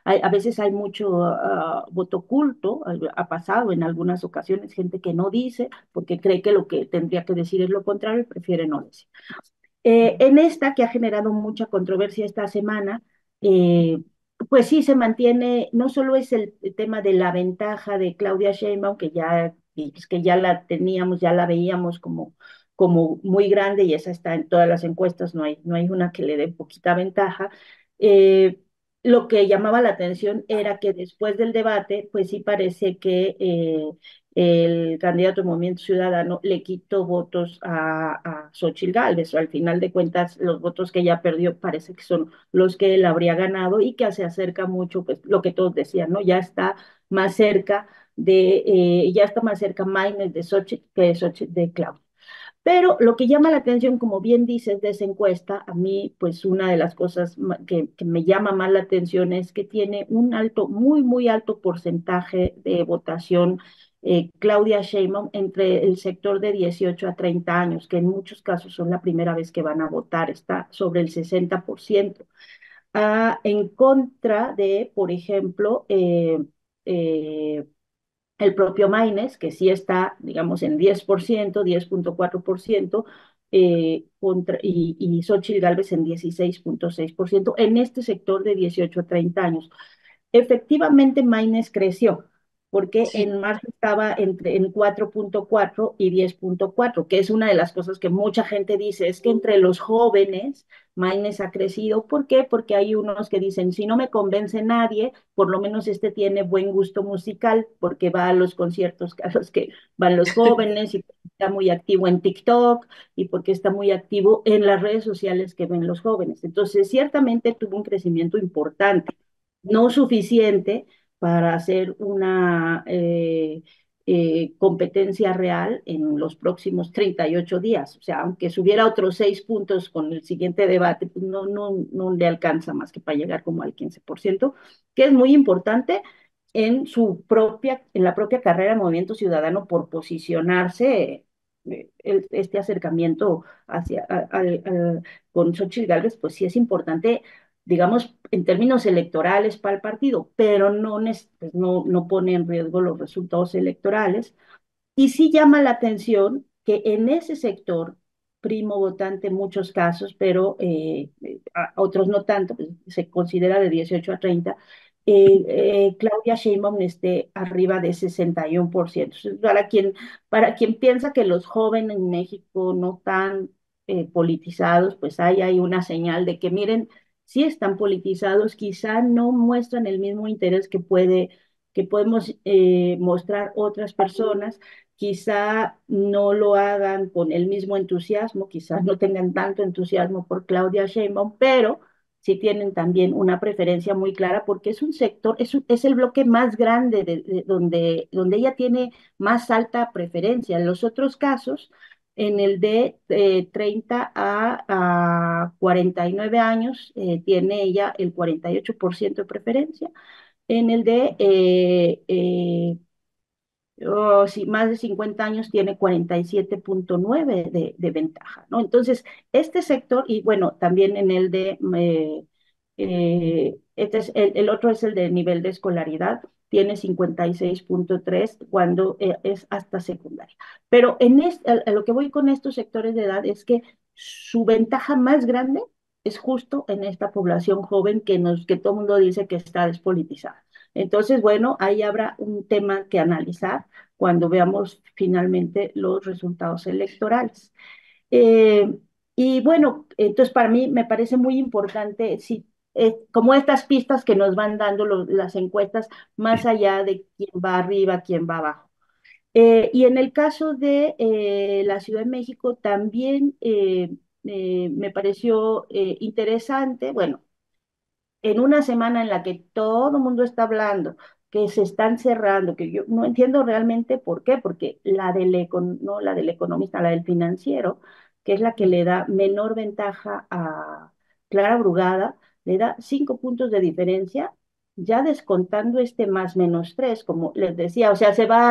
[SPEAKER 4] a veces hay mucho voto oculto, ha pasado en algunas ocasiones gente que no dice porque cree que lo que tendría que decir es lo contrario y prefiere no decir. En esta, que ha generado mucha controversia esta semana, eh, pues sí se mantiene, no solo es el tema de la ventaja de Claudia Sheinbaum, que ya la teníamos, ya la veíamos como muy grande, y esa está en todas las encuestas, no hay una que le dé poquita ventaja. Eh, lo que llamaba la atención era que después del debate, pues sí parece que el candidato del Movimiento Ciudadano le quitó votos a Xochitl Gálvez, o al final de cuentas los votos que ella perdió parece que son los que él habría ganado, y que se acerca mucho, pues lo que todos decían, ¿no? Ya está más cerca ya está más cerca Maínez de Xochitl que de, Xochitl, de Claudia. Pero lo que llama la atención, como bien dices, de esa encuesta, a mí, pues una de las cosas que me llama más la atención es que tiene un alto, muy, muy alto porcentaje de votación Claudia Sheinbaum entre el sector de 18 a 30 años, que en muchos casos son la primera vez que van a votar, está sobre el 60%. En contra de, por ejemplo, eh, el propio Maines, que sí está, digamos, en 10%, 10.4%, y Xochitl Gálvez en 16.6% en este sector de 18 a 30 años. Efectivamente, Maines creció, porque
[SPEAKER 3] Sí.
[SPEAKER 4] en marzo estaba en 4.4 y 10.4, que es una de las cosas que mucha gente dice, es que entre los jóvenes Maines ha crecido. ¿Por qué? Porque hay unos que dicen, si no me convence nadie, por lo menos este tiene buen gusto musical, porque va a los conciertos a los que van los jóvenes, y está muy activo en TikTok, y porque está muy activo en las redes sociales que ven los jóvenes. Entonces, ciertamente tuvo un crecimiento importante, no suficiente para hacer una competencia real en los próximos 38 días. O sea, aunque subiera otros 6 puntos con el siguiente debate, pues no le alcanza más que para llegar como al 15%, que es muy importante en la propia carrera del Movimiento Ciudadano por posicionarse. Este acercamiento con Xochitl Gálvez, pues sí es importante, digamos, en términos electorales para el partido, pero pues no pone en riesgo los resultados electorales. Y sí llama la atención que en ese sector, primo votante en muchos casos, pero a otros no tanto, pues se considera de 18 a 30, Claudia Sheinbaum esté arriba de 61%. Entonces, para quien piensa que los jóvenes en México no están politizados, pues ahí hay una señal de que, miren, sí están politizados, quizá no muestran el mismo interés que podemos mostrar otras personas, quizá no lo hagan con el mismo entusiasmo, quizá no tengan tanto entusiasmo por Claudia Sheinbaum, pero sí tienen también una preferencia muy clara porque es un sector, es el bloque más grande donde ella tiene más alta preferencia. En los otros casos, en el de 30 a 49 años, tiene ella el 48% de preferencia. En el de sí, más de 50 años tiene 47,9 de ventaja, ¿no? Entonces, este sector, y bueno, también en el de, este es el otro es el de nivel de escolaridad, tiene 56,3 cuando es hasta secundaria. Pero a lo que voy con estos sectores de edad es que su ventaja más grande es justo en esta población joven que todo el mundo dice que está despolitizada. Entonces, bueno, ahí habrá un tema que analizar cuando veamos finalmente los resultados electorales. Eh, y bueno, entonces para mí me parece muy importante, sí, como estas pistas que nos van dando las encuestas, más allá de quién va arriba, quién va abajo. Y en el caso de la Ciudad de México también me pareció interesante, bueno, en una semana en la que todo el mundo está hablando, que se están cerrando, que yo no entiendo realmente por qué, porque no la del economista, la del financiero, que es la que le da menor ventaja a Clara Brugada, le da 5 puntos de diferencia, ya descontando este más menos tres, como les decía, o sea, se va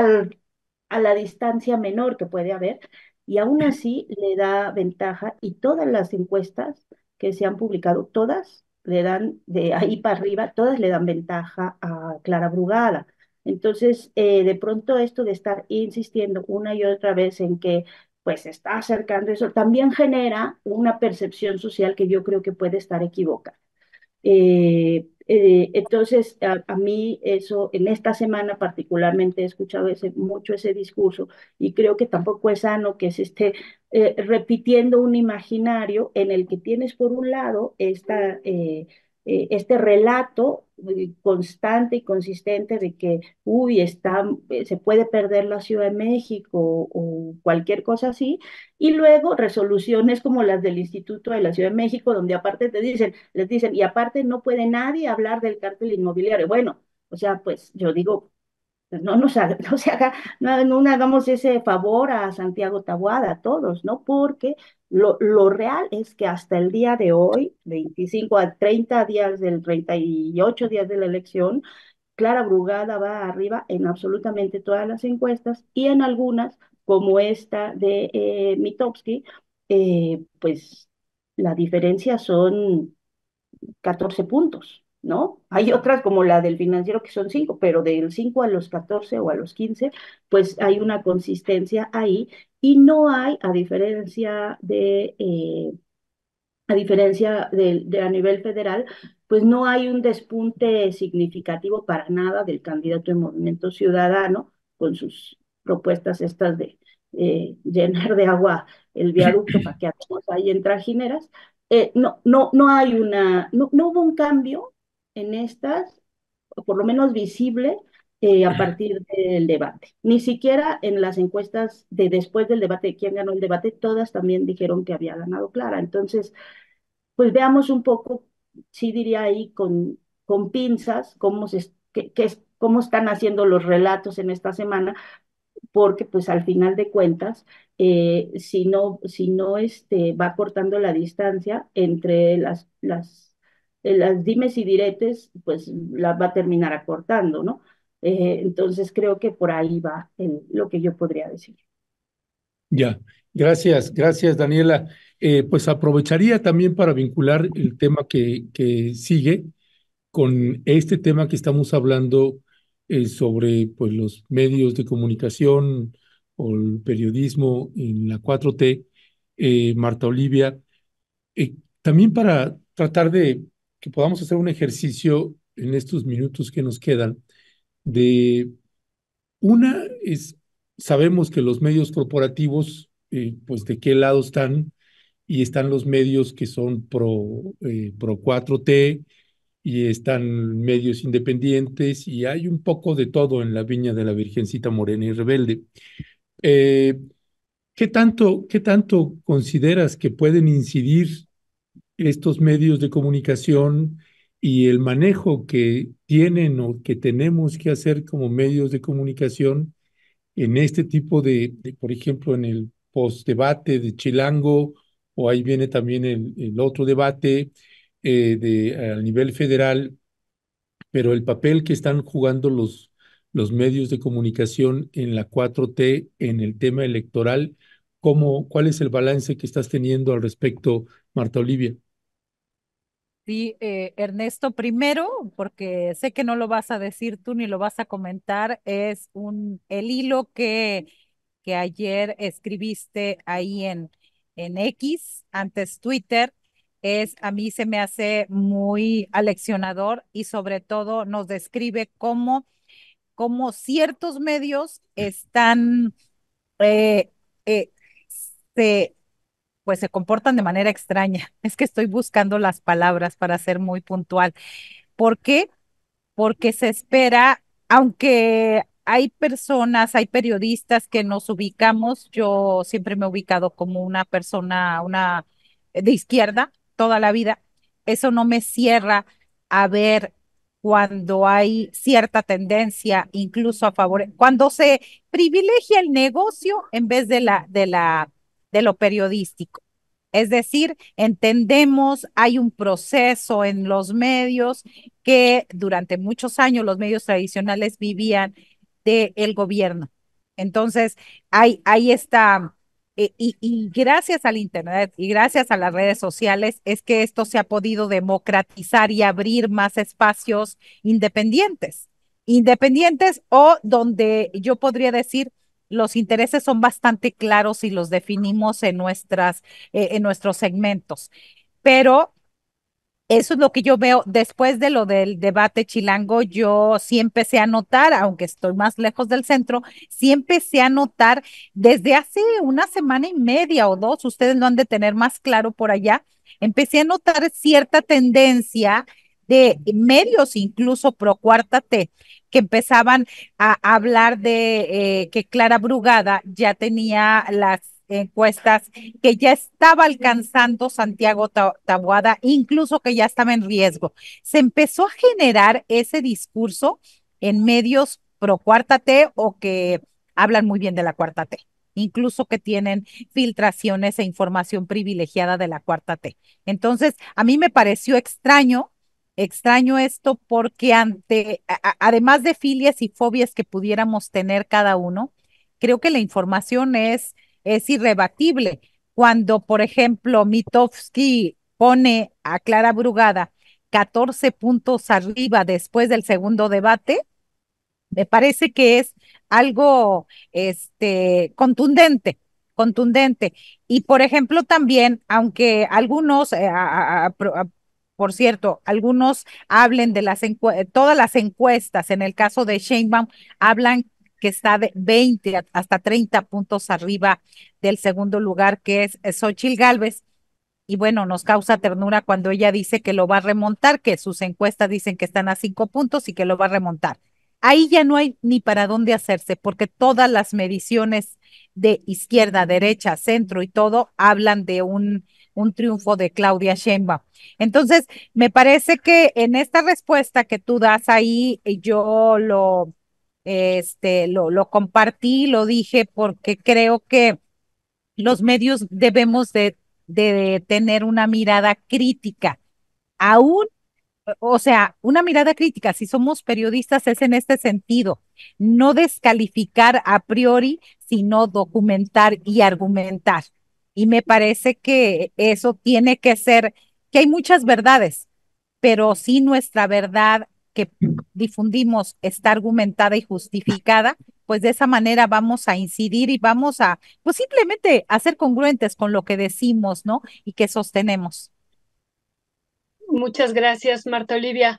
[SPEAKER 4] a la distancia menor que puede haber, y aún así le da ventaja, y todas las encuestas que se han publicado, todas le dan de ahí para arriba, todas le dan ventaja a Clara Brugada. Entonces, de pronto esto de estar insistiendo una y otra vez en que pues se está acercando eso, también genera una percepción social que yo creo que puede estar equivocada. Entonces, a mí eso, en esta semana particularmente he escuchado mucho ese discurso y creo que tampoco es sano que se esté repitiendo un imaginario en el que tienes por un lado este relato constante y consistente de que, uy, se puede perder la Ciudad de México o cualquier cosa así, y luego resoluciones como las del Instituto de la Ciudad de México, donde aparte les dicen, y aparte no puede nadie hablar del cártel inmobiliario. Bueno, o sea, pues yo digo, pues no se haga, no hagamos ese favor a Santiago Taboada, a todos, ¿no? Porque lo real es que hasta el día de hoy, 25 a 30 días 38 días de la elección, Clara Brugada va arriba en absolutamente todas las encuestas y en algunas, como esta de Mitofsky, pues la diferencia son 14 puntos, ¿no? Hay otras como la del financiero que son 5, pero del 5 a los 14 o a los 15, pues hay una consistencia ahí y no hay, a diferencia de a nivel federal, pues no hay un despunte significativo para nada del candidato de Movimiento Ciudadano con sus propuestas estas de llenar de agua el viaducto para que andemos ahí en trajineras. No hay no hubo un cambio en estas, o por lo menos visible, a partir del debate. Ni siquiera en las encuestas de después del debate, de quién ganó el debate, todas también dijeron que había ganado Clara. Entonces, pues veamos un poco, sí diría ahí con pinzas, cómo están haciendo los relatos en esta semana, porque pues al final de cuentas, si no va cortando la distancia entre las dimes y diretes, pues la va a terminar acortando, ¿no? Entonces creo que por ahí va lo que yo podría decir.
[SPEAKER 1] Ya, gracias Daniela. Pues aprovecharía también para vincular el tema que sigue con este tema que estamos hablando sobre pues, los medios de comunicación o el periodismo en la 4T, Marta Olivia, también para tratar de que podamos hacer un ejercicio en estos minutos que nos quedan de una es, sabemos que los medios corporativos, pues de qué lado están, y están los medios que son pro 4T, y están medios independientes, y hay un poco de todo en la viña de la Virgencita Morena y Rebelde. Eh, qué tanto consideras que pueden incidir estos medios de comunicación y el manejo que tienen o que tenemos que hacer como medios de comunicación en este tipo por ejemplo, en el postdebate de Chilango, o ahí viene también el otro debate a nivel federal, pero el papel que están jugando los medios de comunicación en la 4T en el tema electoral? ¿Cuál es el balance que estás teniendo al respecto, Marta Olivia?
[SPEAKER 2] Sí, Ernesto, primero, porque sé que no lo vas a decir tú ni lo vas a comentar, es el hilo que ayer escribiste ahí en X, antes Twitter, a mí se me hace muy aleccionador y sobre todo nos describe cómo ciertos medios están, eh, eh, se pues se comportan de manera extraña. Es que estoy buscando las palabras para ser muy puntual. ¿Por qué? Porque se espera, aunque hay personas, hay periodistas que nos ubicamos, yo siempre me he ubicado como una persona, una de izquierda toda la vida, eso no me cierra a ver cuando hay cierta tendencia, incluso a favor, cuando se privilegia el negocio en vez de lo periodístico. Es decir, entendemos, hay un proceso en los medios que durante muchos años los medios tradicionales vivían del gobierno. Entonces, ahí está, y gracias al Internet y gracias a las redes sociales es que esto se ha podido democratizar y abrir más espacios independientes, independientes o donde yo podría decir los intereses son bastante claros y los definimos en nuestros segmentos. Pero eso es lo que yo veo después de lo del debate chilango. Yo sí empecé a notar, aunque estoy más lejos del centro, sí empecé a notar desde hace una semana y media o dos, ustedes lo han de tener más claro por allá, empecé a notar cierta tendencia de medios, incluso pro cuarta T, que empezaban a hablar de que Clara Brugada ya tenía las encuestas que ya estaba alcanzando Santiago Taboada, incluso que ya estaba en riesgo. Se empezó a generar ese discurso en medios pro cuarta T o que hablan muy bien de la cuarta T, incluso que tienen filtraciones e información privilegiada de la cuarta T. Entonces, a mí me pareció extraño esto porque además de filias y fobias que pudiéramos tener cada uno, creo que la información es irrebatible. Cuando, por ejemplo, Mitofsky pone a Clara Brugada 14 puntos arriba después del segundo debate, me parece que es algo contundente. Y por ejemplo, también, aunque algunos, por cierto, algunos hablen de todas las encuestas, en el caso de Sheinbaum, hablan que está de 20 hasta 30 puntos arriba del segundo lugar, que es Xochitl Gálvez. Y bueno, nos causa ternura cuando ella dice que lo va a remontar, que sus encuestas dicen que están a 5 puntos y que lo va a remontar. Ahí ya no hay ni para dónde hacerse, porque todas las mediciones de izquierda, derecha, centro y todo hablan de un triunfo de Claudia Sheinbaum. Entonces, me parece que en esta respuesta que tú das ahí, yo lo compartí, lo dije porque creo que los medios debemos de tener una mirada crítica, aún, o sea, una mirada crítica, si somos periodistas es en este sentido, no descalificar a priori, sino documentar y argumentar. Y me parece que eso tiene que ser, que hay muchas verdades, pero si nuestra verdad que difundimos está argumentada y justificada, pues de esa manera vamos a incidir y vamos a, pues simplemente a ser congruentes con lo que decimos, ¿no? Y que sostenemos.
[SPEAKER 3] Muchas gracias, Marta Olivia.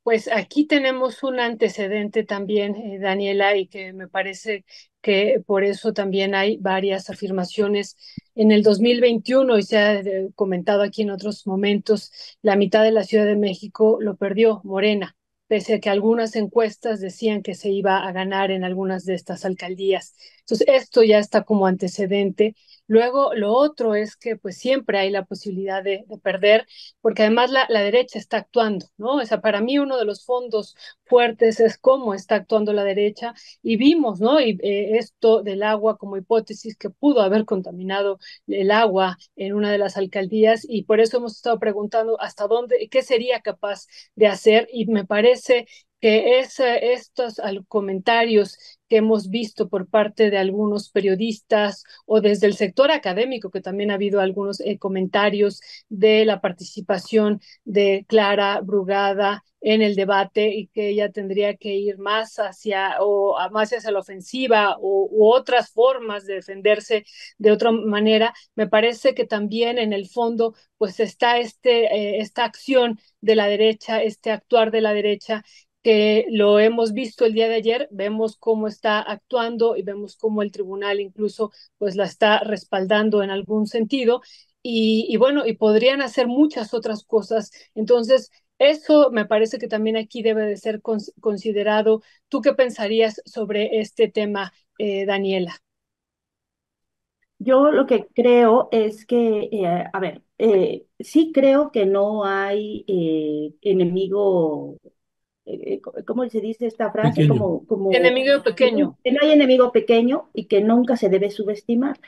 [SPEAKER 3] Pues aquí tenemos un antecedente también, Daniela, y que me parece que por eso también hay varias afirmaciones. En el 2021, y se ha comentado aquí en otros momentos, la mitad de la Ciudad de México lo perdió Morena, pese a que algunas encuestas decían que se iba a ganar en algunas de estas alcaldías. Entonces, esto ya está como antecedente. Luego, lo otro es que pues siempre hay la posibilidad de perder porque además la derecha está actuando, ¿no? O sea, para mí uno de los fondos fuertes es cómo está actuando la derecha y vimos, ¿no? Y esto del agua como hipótesis que pudo haber contaminado el agua en una de las alcaldías y por eso hemos estado preguntando hasta dónde, qué sería capaz de hacer y me parece que estos comentarios que hemos visto por parte de algunos periodistas o desde el sector académico, que también ha habido algunos comentarios de la participación de Clara Brugada en el debate y que ella tendría que ir más hacia o más hacia la ofensiva u otras formas de defenderse de otra manera, me parece que también en el fondo pues está esta acción de la derecha, este actuar de la derecha que lo hemos visto el día de ayer, vemos cómo está actuando y vemos cómo el tribunal incluso pues la está respaldando en algún sentido y bueno, y podrían hacer muchas otras cosas. Entonces, eso me parece que también aquí debe de ser considerado. ¿Tú qué pensarías sobre este tema, Daniela?
[SPEAKER 4] Yo lo que creo es que, a ver, sí creo que no hay enemigo ¿cómo se dice esta frase?
[SPEAKER 1] Pequeño.
[SPEAKER 3] Enemigo pequeño.
[SPEAKER 4] Que no hay enemigo pequeño y que nunca se debe subestimar.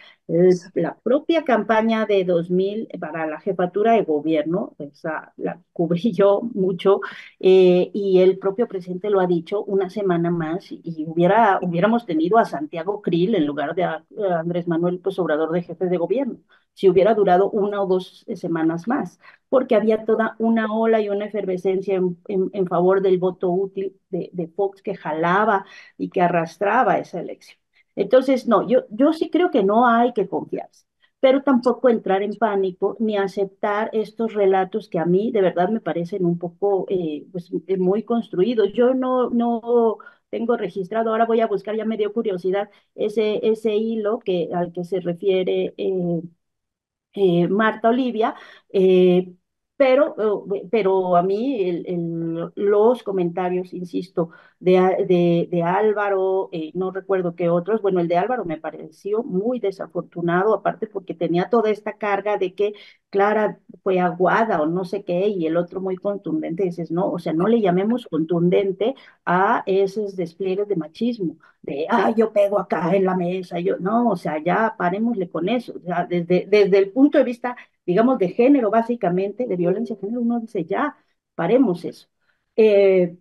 [SPEAKER 4] La propia campaña de 2000 para la jefatura de gobierno, esa la cubrí yo mucho, y el propio presidente lo ha dicho una semana más, y hubiéramos tenido a Santiago Krill en lugar de a Andrés Manuel pues, Obrador de jefe de gobierno, si hubiera durado una o dos semanas más porque había toda una ola y una efervescencia en favor del voto útil de Fox que jalaba y que arrastraba esa elección. Entonces, no, yo sí creo que no hay que confiarse, pero tampoco entrar en pánico ni aceptar estos relatos que a mí de verdad me parecen un poco pues, muy construidos. Yo no tengo registrado, ahora voy a buscar, ya me dio curiosidad, ese hilo al que se refiere Marta Olivia, eh, pero a mí los comentarios, insisto, de Álvaro, no recuerdo qué otros, bueno, el de Álvaro me pareció muy desafortunado, aparte porque tenía toda esta carga de que Clara fue aguada o no sé qué, y el otro muy contundente, dices, no, o sea, no le llamemos contundente a esos despliegues de machismo de, yo pego acá en la mesa, yo, no, o sea, ya parémosle con eso, o sea, desde el punto de vista, digamos, de género, básicamente, de violencia de género, uno dice, ya, paremos eso. Eh,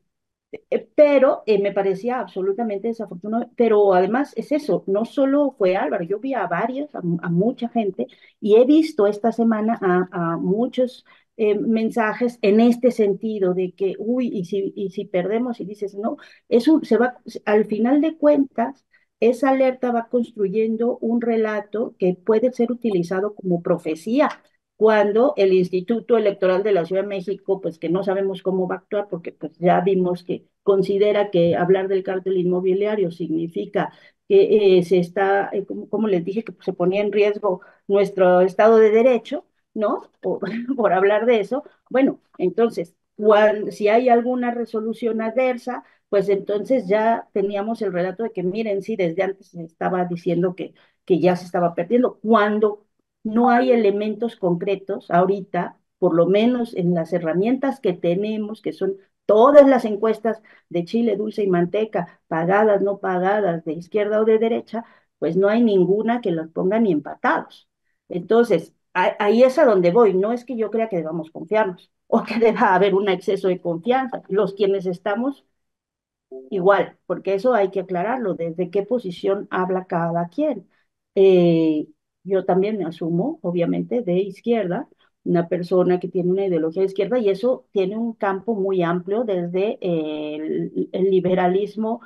[SPEAKER 4] pero me parecía absolutamente desafortunado, pero además es eso, no solo fue Álvaro, yo vi a varios, a mucha gente, y he visto esta semana a muchos mensajes en este sentido de que, uy, y si perdemos y dices, no, eso se va, al final de cuentas, esa alerta va construyendo un relato que puede ser utilizado como profecía cuando el Instituto Electoral de la Ciudad de México, pues que no sabemos cómo va a actuar, porque pues ya vimos que considera que hablar del cártel inmobiliario significa que se está, como les dije, que se ponía en riesgo nuestro Estado de Derecho, ¿no? Por hablar de eso. Bueno, entonces, si hay alguna resolución adversa, pues entonces ya teníamos el relato de que, miren, sí, desde antes se estaba diciendo que ya se estaba perdiendo. Cuando no hay elementos concretos ahorita, por lo menos en las herramientas que tenemos, que son todas las encuestas de Chile, dulce y manteca, pagadas, no pagadas, de izquierda o de derecha, pues no hay ninguna que los ponga ni empatados. Entonces, ahí es a donde voy. No es que yo crea que debamos confiarnos o que deba haber un exceso de confianza. Los quienes estamos igual, porque eso hay que aclararlo, desde qué posición habla cada quien. Eh, yo también me asumo, obviamente, de izquierda, una persona que tiene una ideología de izquierda, y eso tiene un campo muy amplio desde el liberalismo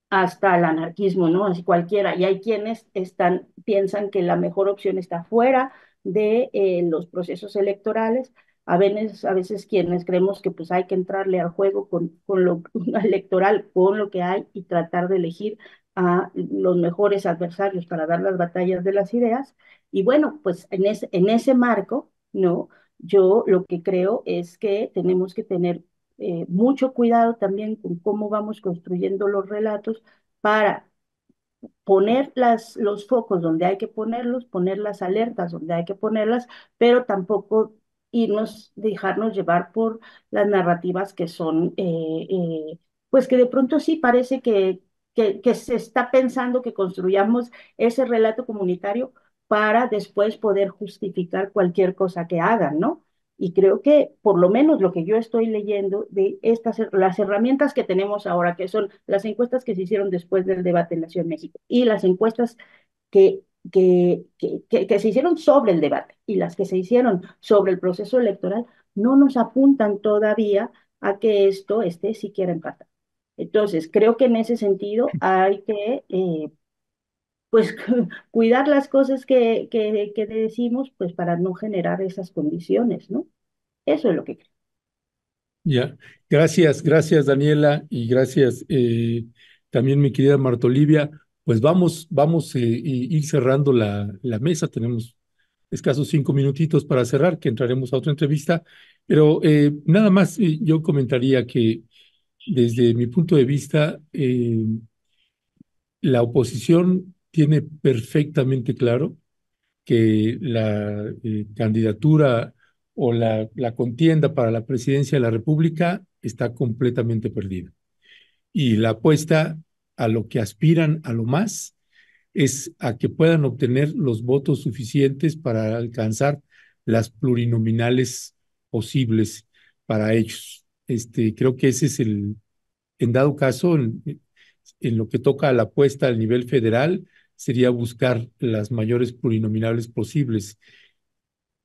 [SPEAKER 4] hasta el anarquismo, ¿no? Así cualquiera. Y hay quienes piensan que la mejor opción está fuera de los procesos electorales, A veces quienes creemos que pues hay que entrarle al juego con lo electoral, con lo que hay y tratar de elegir a los mejores adversarios para dar las batallas de las ideas. Y bueno, pues en ese marco, ¿no? Yo lo que creo es que tenemos que tener mucho cuidado también con cómo vamos construyendo los relatos para poner los focos donde hay que ponerlos, poner las alertas donde hay que ponerlas, pero tampoco dejarnos llevar por las narrativas que son, pues que de pronto sí parece que se está pensando que construyamos ese relato comunitario para después poder justificar cualquier cosa que hagan, ¿no? Y creo que por lo menos lo que yo estoy leyendo de las herramientas que tenemos ahora, que son las encuestas que se hicieron después del debate en la Ciudad de México y las encuestas que, que se hicieron sobre el debate y las que se hicieron sobre el proceso electoral, no nos apuntan todavía a que esto esté siquiera empatado. Entonces, creo que en ese sentido hay que pues cuidar las cosas que decimos, pues para no generar esas condiciones, ¿no? Eso es lo que creo.
[SPEAKER 1] Ya, gracias Daniela y gracias también mi querida Marta Olivia. Pues vamos ir cerrando la mesa. Tenemos escasos 5 minutitos para cerrar, que entraremos a otra entrevista. Pero nada más yo comentaría que desde mi punto de vista, la oposición tiene perfectamente claro que la candidatura o la contienda para la presidencia de la República está completamente perdida. Y la apuesta a lo que aspiran a lo más es a que puedan obtener los votos suficientes para alcanzar las plurinominales posibles para ellos. Creo que ese es en dado caso, en lo que toca a la apuesta al nivel federal, sería buscar las mayores plurinominales posibles.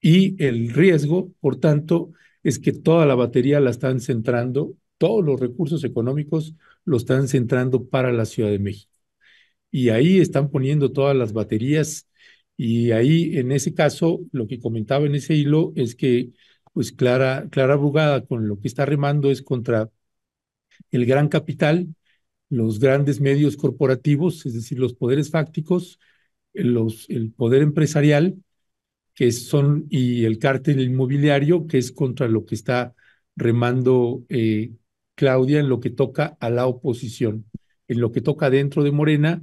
[SPEAKER 1] Y el riesgo, por tanto, es que toda la batería la están centrando, todos los recursos económicos lo están centrando para la Ciudad de México. Y ahí están poniendo todas las baterías. Y ahí, en ese caso, lo que comentaba en ese hilo es que, pues Clara Brugada con lo que está remando es contra el gran capital, los grandes medios corporativos, es decir, los poderes fácticos, el poder empresarial, y el cártel inmobiliario, que es contra lo que está remando Claudia en lo que toca a la oposición. En lo que toca dentro de Morena,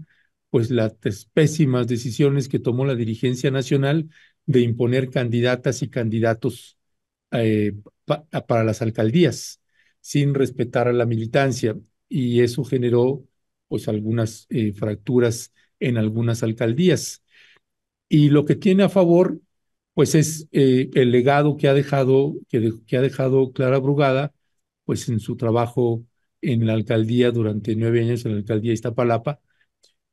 [SPEAKER 1] pues las pésimas decisiones que tomó la dirigencia nacional de imponer candidatas y candidatos eh, para las alcaldías, sin respetar a la militancia. Y eso generó pues algunas fracturas en algunas alcaldías. Y lo que tiene a favor, pues es el legado que ha dejado Clara Brugada, pues en su trabajo en la alcaldía durante 9 años en la alcaldía de Iztapalapa,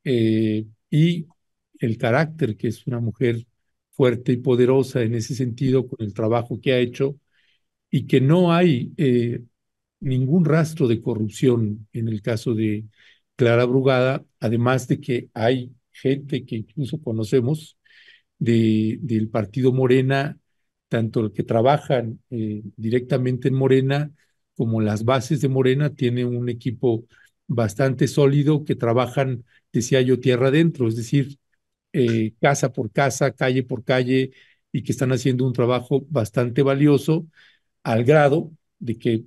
[SPEAKER 1] y el carácter, que es una mujer fuerte y poderosa en ese sentido, con el trabajo que ha hecho, y que no hay ningún rastro de corrupción en el caso de Clara Brugada, además de que hay gente que incluso conocemos del partido Morena, tanto los que trabajan directamente en Morena como las bases de Morena, tiene un equipo bastante sólido que trabajan, decía yo, tierra adentro, es decir, casa por casa, calle por calle, y que están haciendo un trabajo bastante valioso al grado de que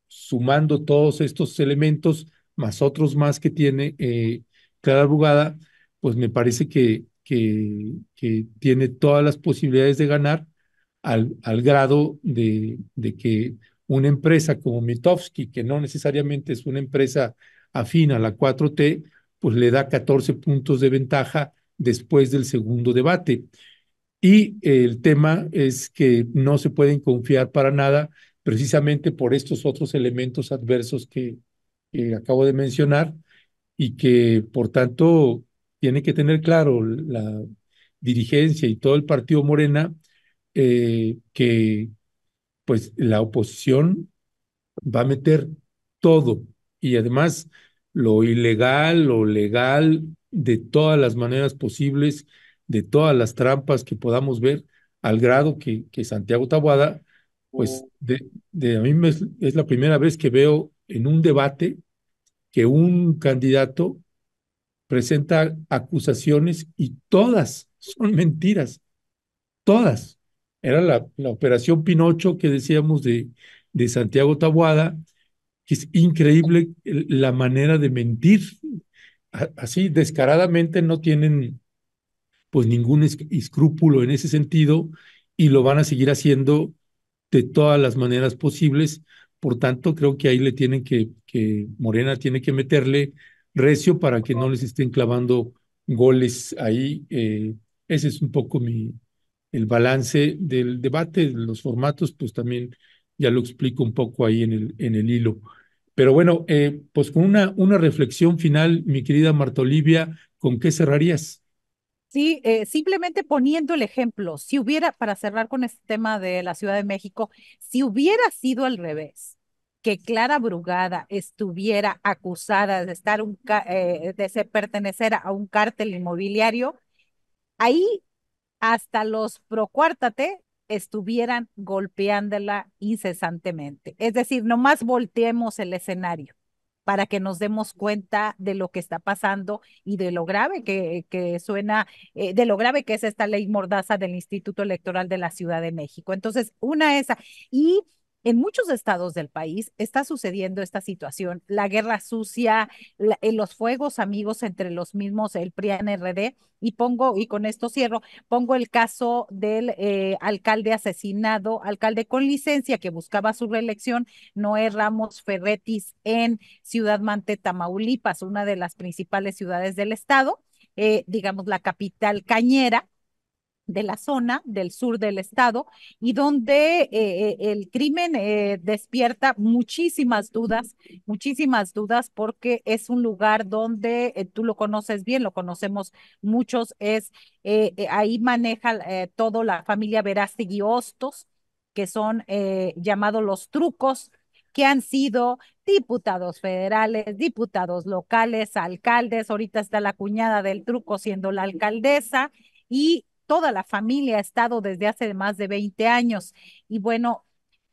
[SPEAKER 1] sumando todos estos elementos, más otros más que tiene Clara Brugada, pues me parece que tiene todas las posibilidades de ganar al grado de que una empresa como Mitofsky, que no necesariamente es una empresa afín a la 4T, pues le da 14 puntos de ventaja después del segundo debate. Y el tema es que no se pueden confiar para nada, precisamente por estos otros elementos adversos que acabo de mencionar, y que, por tanto, tiene que tener claro la dirigencia y todo el partido Morena, que pues la oposición va a meter todo, y además lo ilegal, lo legal, de todas las maneras posibles, de todas las trampas que podamos ver, al grado que Santiago Taboada, pues a mí es la primera vez que veo en un debate que un candidato presenta acusaciones y todas son mentiras, todas. Era la operación Pinocho que decíamos de Santiago Taboada, que es increíble la manera de mentir. Así descaradamente no tienen pues ningún escrúpulo en ese sentido y lo van a seguir haciendo de todas las maneras posibles. Por tanto, creo que ahí le tienen que Morena tiene que meterle recio para que no les estén clavando goles ahí. Ese es un poco el balance del debate, los formatos, pues también ya lo explico un poco ahí en el hilo. Pero bueno, pues con una reflexión final, mi querida Marta Olivia, ¿con qué cerrarías?
[SPEAKER 2] Sí, simplemente poniendo el ejemplo, si hubiera, para cerrar con este tema de la Ciudad de México, si hubiera sido al revés, que Clara Brugada estuviera acusada de estar pertenecer a un cártel inmobiliario, ahí hasta los pro cuártate estuvieran golpeándola incesantemente. Es decir, nomás volteemos el escenario para que nos demos cuenta de lo que está pasando y de lo grave que suena, de lo grave que es esta ley mordaza del Instituto Electoral de la Ciudad de México. Entonces, una esa. Y en muchos estados del país está sucediendo esta situación, la guerra sucia, los fuegos amigos entre los mismos, el PRIAN-RD, y con esto cierro, pongo el caso del alcalde asesinado, alcalde con licencia que buscaba su reelección, Noé Ramos Ferretis, en Ciudad Mante, Tamaulipas, una de las principales ciudades del estado, digamos la capital cañera de la zona del sur del estado y donde el crimen despierta muchísimas dudas porque es un lugar donde tú lo conoces bien, lo conocemos muchos, ahí maneja todo la familia Verástegui Hostos, que son llamados los trucos, que han sido diputados federales, diputados locales, alcaldes, ahorita está la cuñada del truco siendo la alcaldesa, y toda la familia ha estado desde hace más de 20 años. Y bueno,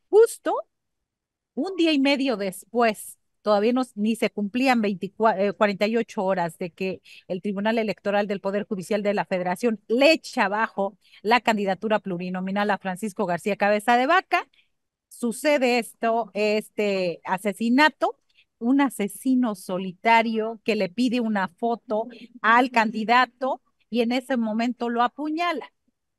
[SPEAKER 2] justo un día y medio después, todavía no, ni se cumplían 48 horas de que el Tribunal Electoral del Poder Judicial de la Federación le echa abajo la candidatura plurinominal a Francisco García Cabeza de Vaca, sucede este asesinato, un asesino solitario que le pide una foto al candidato y en ese momento lo apuñala.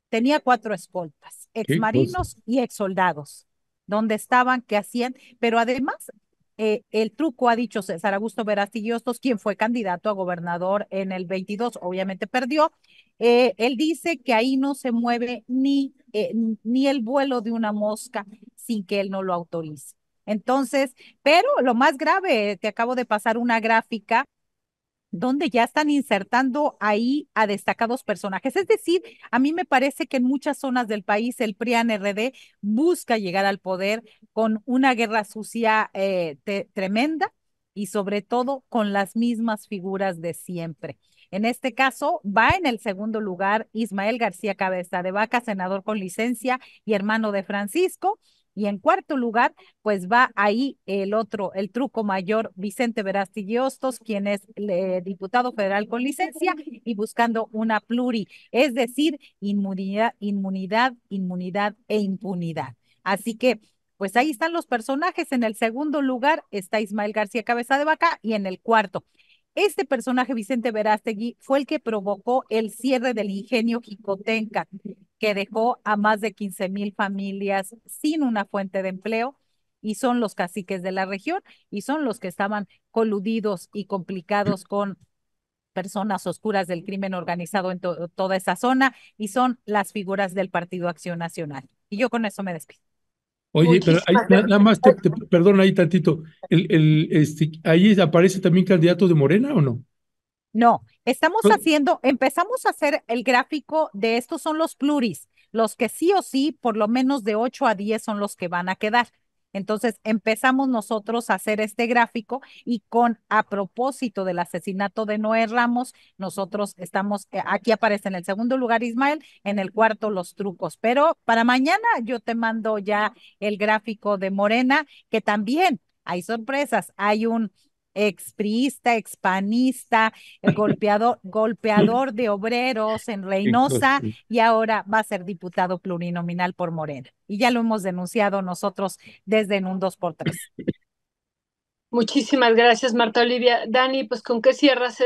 [SPEAKER 2] Tenía 4 escoltas,
[SPEAKER 1] ¿Qué cosa?
[SPEAKER 2] exmarinos y exsoldados, donde estaban, qué hacían, pero además el truco ha dicho César Augusto Verástegui Hostos, quien fue candidato a gobernador en el 22, obviamente perdió. Él dice que ahí no se mueve ni el vuelo de una mosca sin que él no lo autorice. Entonces, pero lo más grave, te acabo de pasar una gráfica donde ya están insertando ahí a destacados personajes. Es decir, a mí me parece que en muchas zonas del país el PRIAN-RD busca llegar al poder con una guerra sucia tremenda y sobre todo con las mismas figuras de siempre. En este caso, va en el segundo lugar Ismael García Cabeza de Vaca, senador con licencia y hermano de Francisco. Y en cuarto lugar, pues va ahí el truco mayor, Vicente Verástegui Hostos, quien es diputado federal con licencia y buscando una pluri, es decir, inmunidad e impunidad. Así que, pues ahí están los personajes. En el segundo lugar está Ismael García Cabeza de Vaca y en el cuarto. Este personaje, Vicente Verástegui, fue el que provocó el cierre del ingenio Jicotenca, que dejó a más de 15,000 familias sin una fuente de empleo, y son los caciques de la región y son los que estaban coludidos y complicados con personas oscuras del crimen organizado en toda esa zona y son las figuras del Partido Acción Nacional. Y yo con eso me despido.
[SPEAKER 1] Oye, pero ahí,
[SPEAKER 4] Muchísimas
[SPEAKER 1] nada
[SPEAKER 4] gracias.
[SPEAKER 1] más perdón ahí tantito. ¿Ahí aparece también candidato de Morena o no?
[SPEAKER 2] No, empezamos a hacer el gráfico de estos son los pluris, los que sí o sí, por lo menos de 8 a 10 son los que van a quedar. Entonces empezamos nosotros a hacer este gráfico y a propósito del asesinato de Noé Ramos, nosotros estamos, aquí aparece en el segundo lugar Ismael, en el cuarto los trucos, pero para mañana yo te mando ya el gráfico de Morena, que también hay sorpresas, hay un expriista, expanista, golpeador de obreros en Reynosa y ahora va a ser diputado plurinominal por Morena. Y ya lo hemos denunciado nosotros desde en un 2x3.
[SPEAKER 3] Muchísimas gracias, Marta Olivia. Dani, pues ¿con qué cierras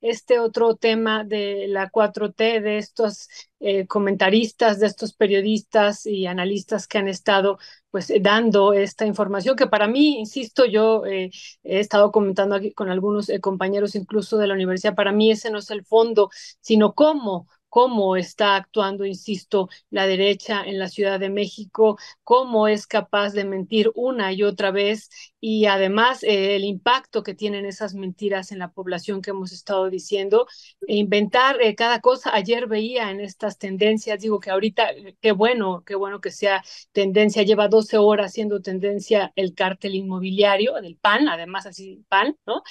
[SPEAKER 3] este otro tema de la 4T, de estos comentaristas, de estos periodistas y analistas que han estado pues dando esta información que para mí, insisto, yo he estado comentando aquí con algunos compañeros incluso de la universidad, para mí ese no es el fondo, sino cómo está actuando, insisto, la derecha en la Ciudad de México, cómo es capaz de mentir una y otra vez y además el impacto que tienen esas mentiras en la población que hemos estado diciendo, inventar cada cosa. Ayer veía en estas tendencias, digo que ahorita, qué bueno que sea tendencia, lleva 12 horas siendo tendencia el cártel inmobiliario del PAN, además así PAN, ¿no?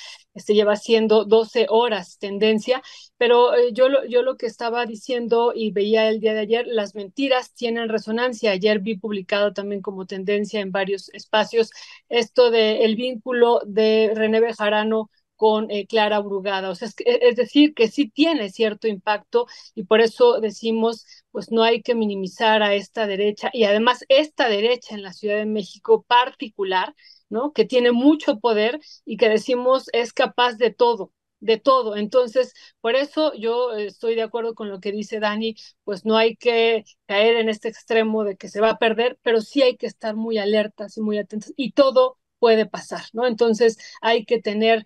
[SPEAKER 3] Lleva siendo 12 horas tendencia, pero yo lo que estaba diciendo y veía el día de ayer, las mentiras tienen resonancia. Ayer vi publicado también como tendencia en varios espacios esto de el vínculo de René Bejarano con Clara Brugada. O sea, es decir, que sí tiene cierto impacto y por eso decimos, pues no hay que minimizar a esta derecha y además esta derecha en la Ciudad de México particular, ¿no? Que tiene mucho poder y que decimos es capaz de todo. De todo. Entonces, por eso yo estoy de acuerdo con lo que dice Dani, pues no hay que caer en este extremo de que se va a perder, pero sí hay que estar muy alertas y muy atentas y todo puede pasar, ¿no? Entonces hay que tener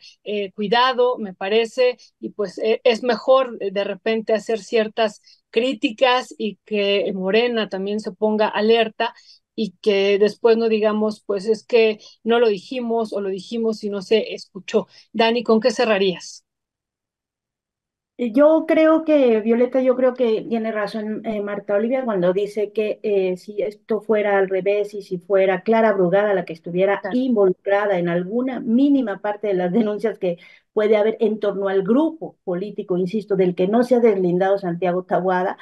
[SPEAKER 3] cuidado, me parece, y pues es mejor de repente hacer ciertas críticas y que Morena también se ponga alerta y que después no digamos, pues es que no lo dijimos o lo dijimos y no se escuchó. Dani, ¿con qué cerrarías?
[SPEAKER 4] Yo creo que, Violeta, yo creo que tiene razón Marta Olivia cuando dice que si esto fuera al revés y si fuera Clara Brugada la que estuviera
[SPEAKER 3] Claro.
[SPEAKER 4] involucrada en alguna mínima parte de las denuncias que puede haber en torno al grupo político, insisto, del que no se ha deslindado Santiago Taboada,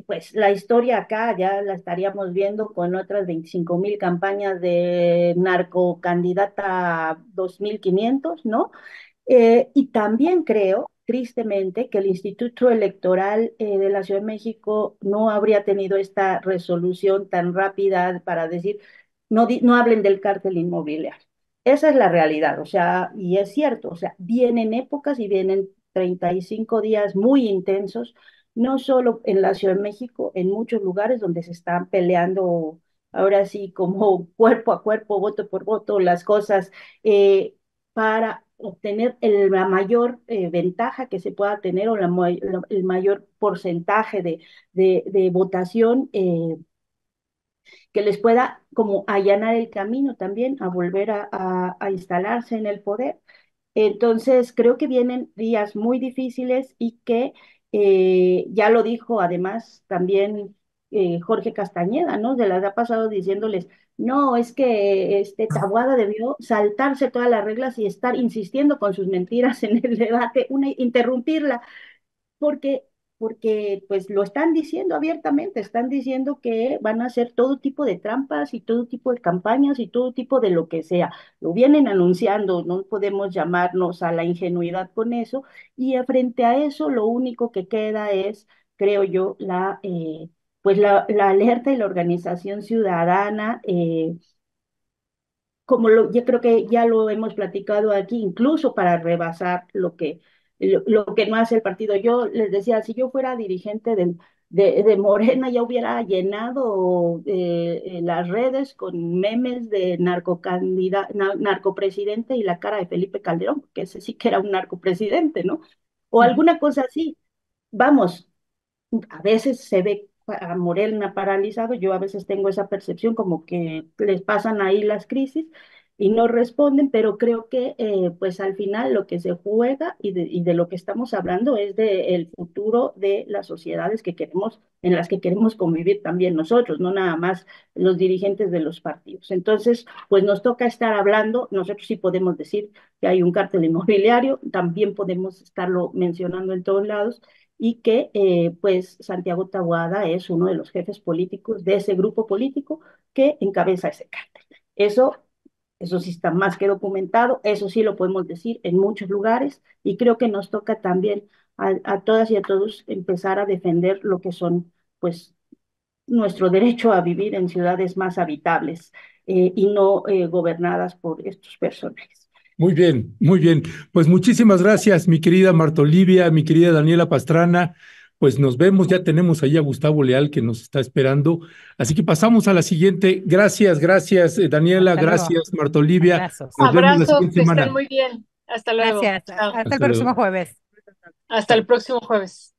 [SPEAKER 4] pues la historia acá ya la estaríamos viendo con otras 25,000 campañas de narcocandidata 2,500, ¿no? Y también creo, tristemente, que el Instituto Electoral de la Ciudad de México no habría tenido esta resolución tan rápida para decir, no, no hablen del cártel inmobiliario. Esa es la realidad, o sea, y es cierto, o sea, vienen épocas y vienen 35 días muy intensos, no solo en la Ciudad de México, en muchos lugares donde se están peleando ahora sí como cuerpo a cuerpo, voto por voto, las cosas. Para obtener la mayor ventaja que se pueda tener o el mayor porcentaje de votación que les pueda como allanar el camino también a volver a instalarse en el poder. Entonces, creo que vienen días muy difíciles y que ya lo dijo además también Jorge Castañeda, ¿no? Se las ha pasado diciéndoles, no, es que este Taboada debió saltarse todas las reglas y estar insistiendo con sus mentiras en el debate, interrumpirla porque, porque pues lo están diciendo abiertamente, están diciendo que van a hacer todo tipo de trampas y todo tipo de campañas y todo tipo de lo que sea. Lo vienen anunciando, no podemos llamarnos a la ingenuidad con eso, y frente a eso lo único que queda es, creo yo, pues la alerta y la organización ciudadana. Yo creo que ya lo hemos platicado aquí, incluso para rebasar lo que no hace el partido. Yo les decía, si yo fuera dirigente de Morena, ya hubiera llenado las redes con memes de narcopresidente y la cara de Felipe Calderón, porque ese sí que era un narcopresidente, ¿no? O
[SPEAKER 3] Ujú.
[SPEAKER 4] alguna cosa así. Vamos, a veces se ve a Morena paralizado, yo a veces tengo esa percepción como que les pasan ahí las crisis, y no responden, pero creo que pues al final lo que se juega y de lo que estamos hablando es del futuro de las sociedades que queremos, en las que queremos convivir también nosotros, no nada más los dirigentes de los partidos. Entonces, pues nos toca estar hablando, nosotros sí podemos decir que hay un cártel inmobiliario, también podemos estarlo mencionando en todos lados, y que pues Santiago Taboada es uno de los jefes políticos de ese grupo político que encabeza ese cártel. Eso, eso sí está más que documentado, eso sí lo podemos decir en muchos lugares y creo que nos toca también a todas y a todos empezar a defender lo que son pues nuestro derecho a vivir en ciudades más habitables y no gobernadas por estos personajes.
[SPEAKER 1] Muy bien, muy bien. Pues muchísimas gracias, mi querida Marta Olivia, mi querida Daniela Pastrana. Pues nos vemos, ya tenemos ahí a Gustavo Leal que nos está esperando. Así que pasamos a la siguiente. Gracias, gracias, Daniela,
[SPEAKER 2] Hasta luego.
[SPEAKER 1] gracias, Marta Olivia.
[SPEAKER 2] Abrazos.
[SPEAKER 1] Nos vemos la
[SPEAKER 3] Abrazos,
[SPEAKER 1] siguiente
[SPEAKER 3] que estén
[SPEAKER 1] semana.
[SPEAKER 3] muy bien. Hasta luego.
[SPEAKER 2] Gracias.
[SPEAKER 3] Chao.
[SPEAKER 2] Hasta el
[SPEAKER 1] Hasta luego.
[SPEAKER 2] próximo jueves.
[SPEAKER 3] Hasta el próximo jueves.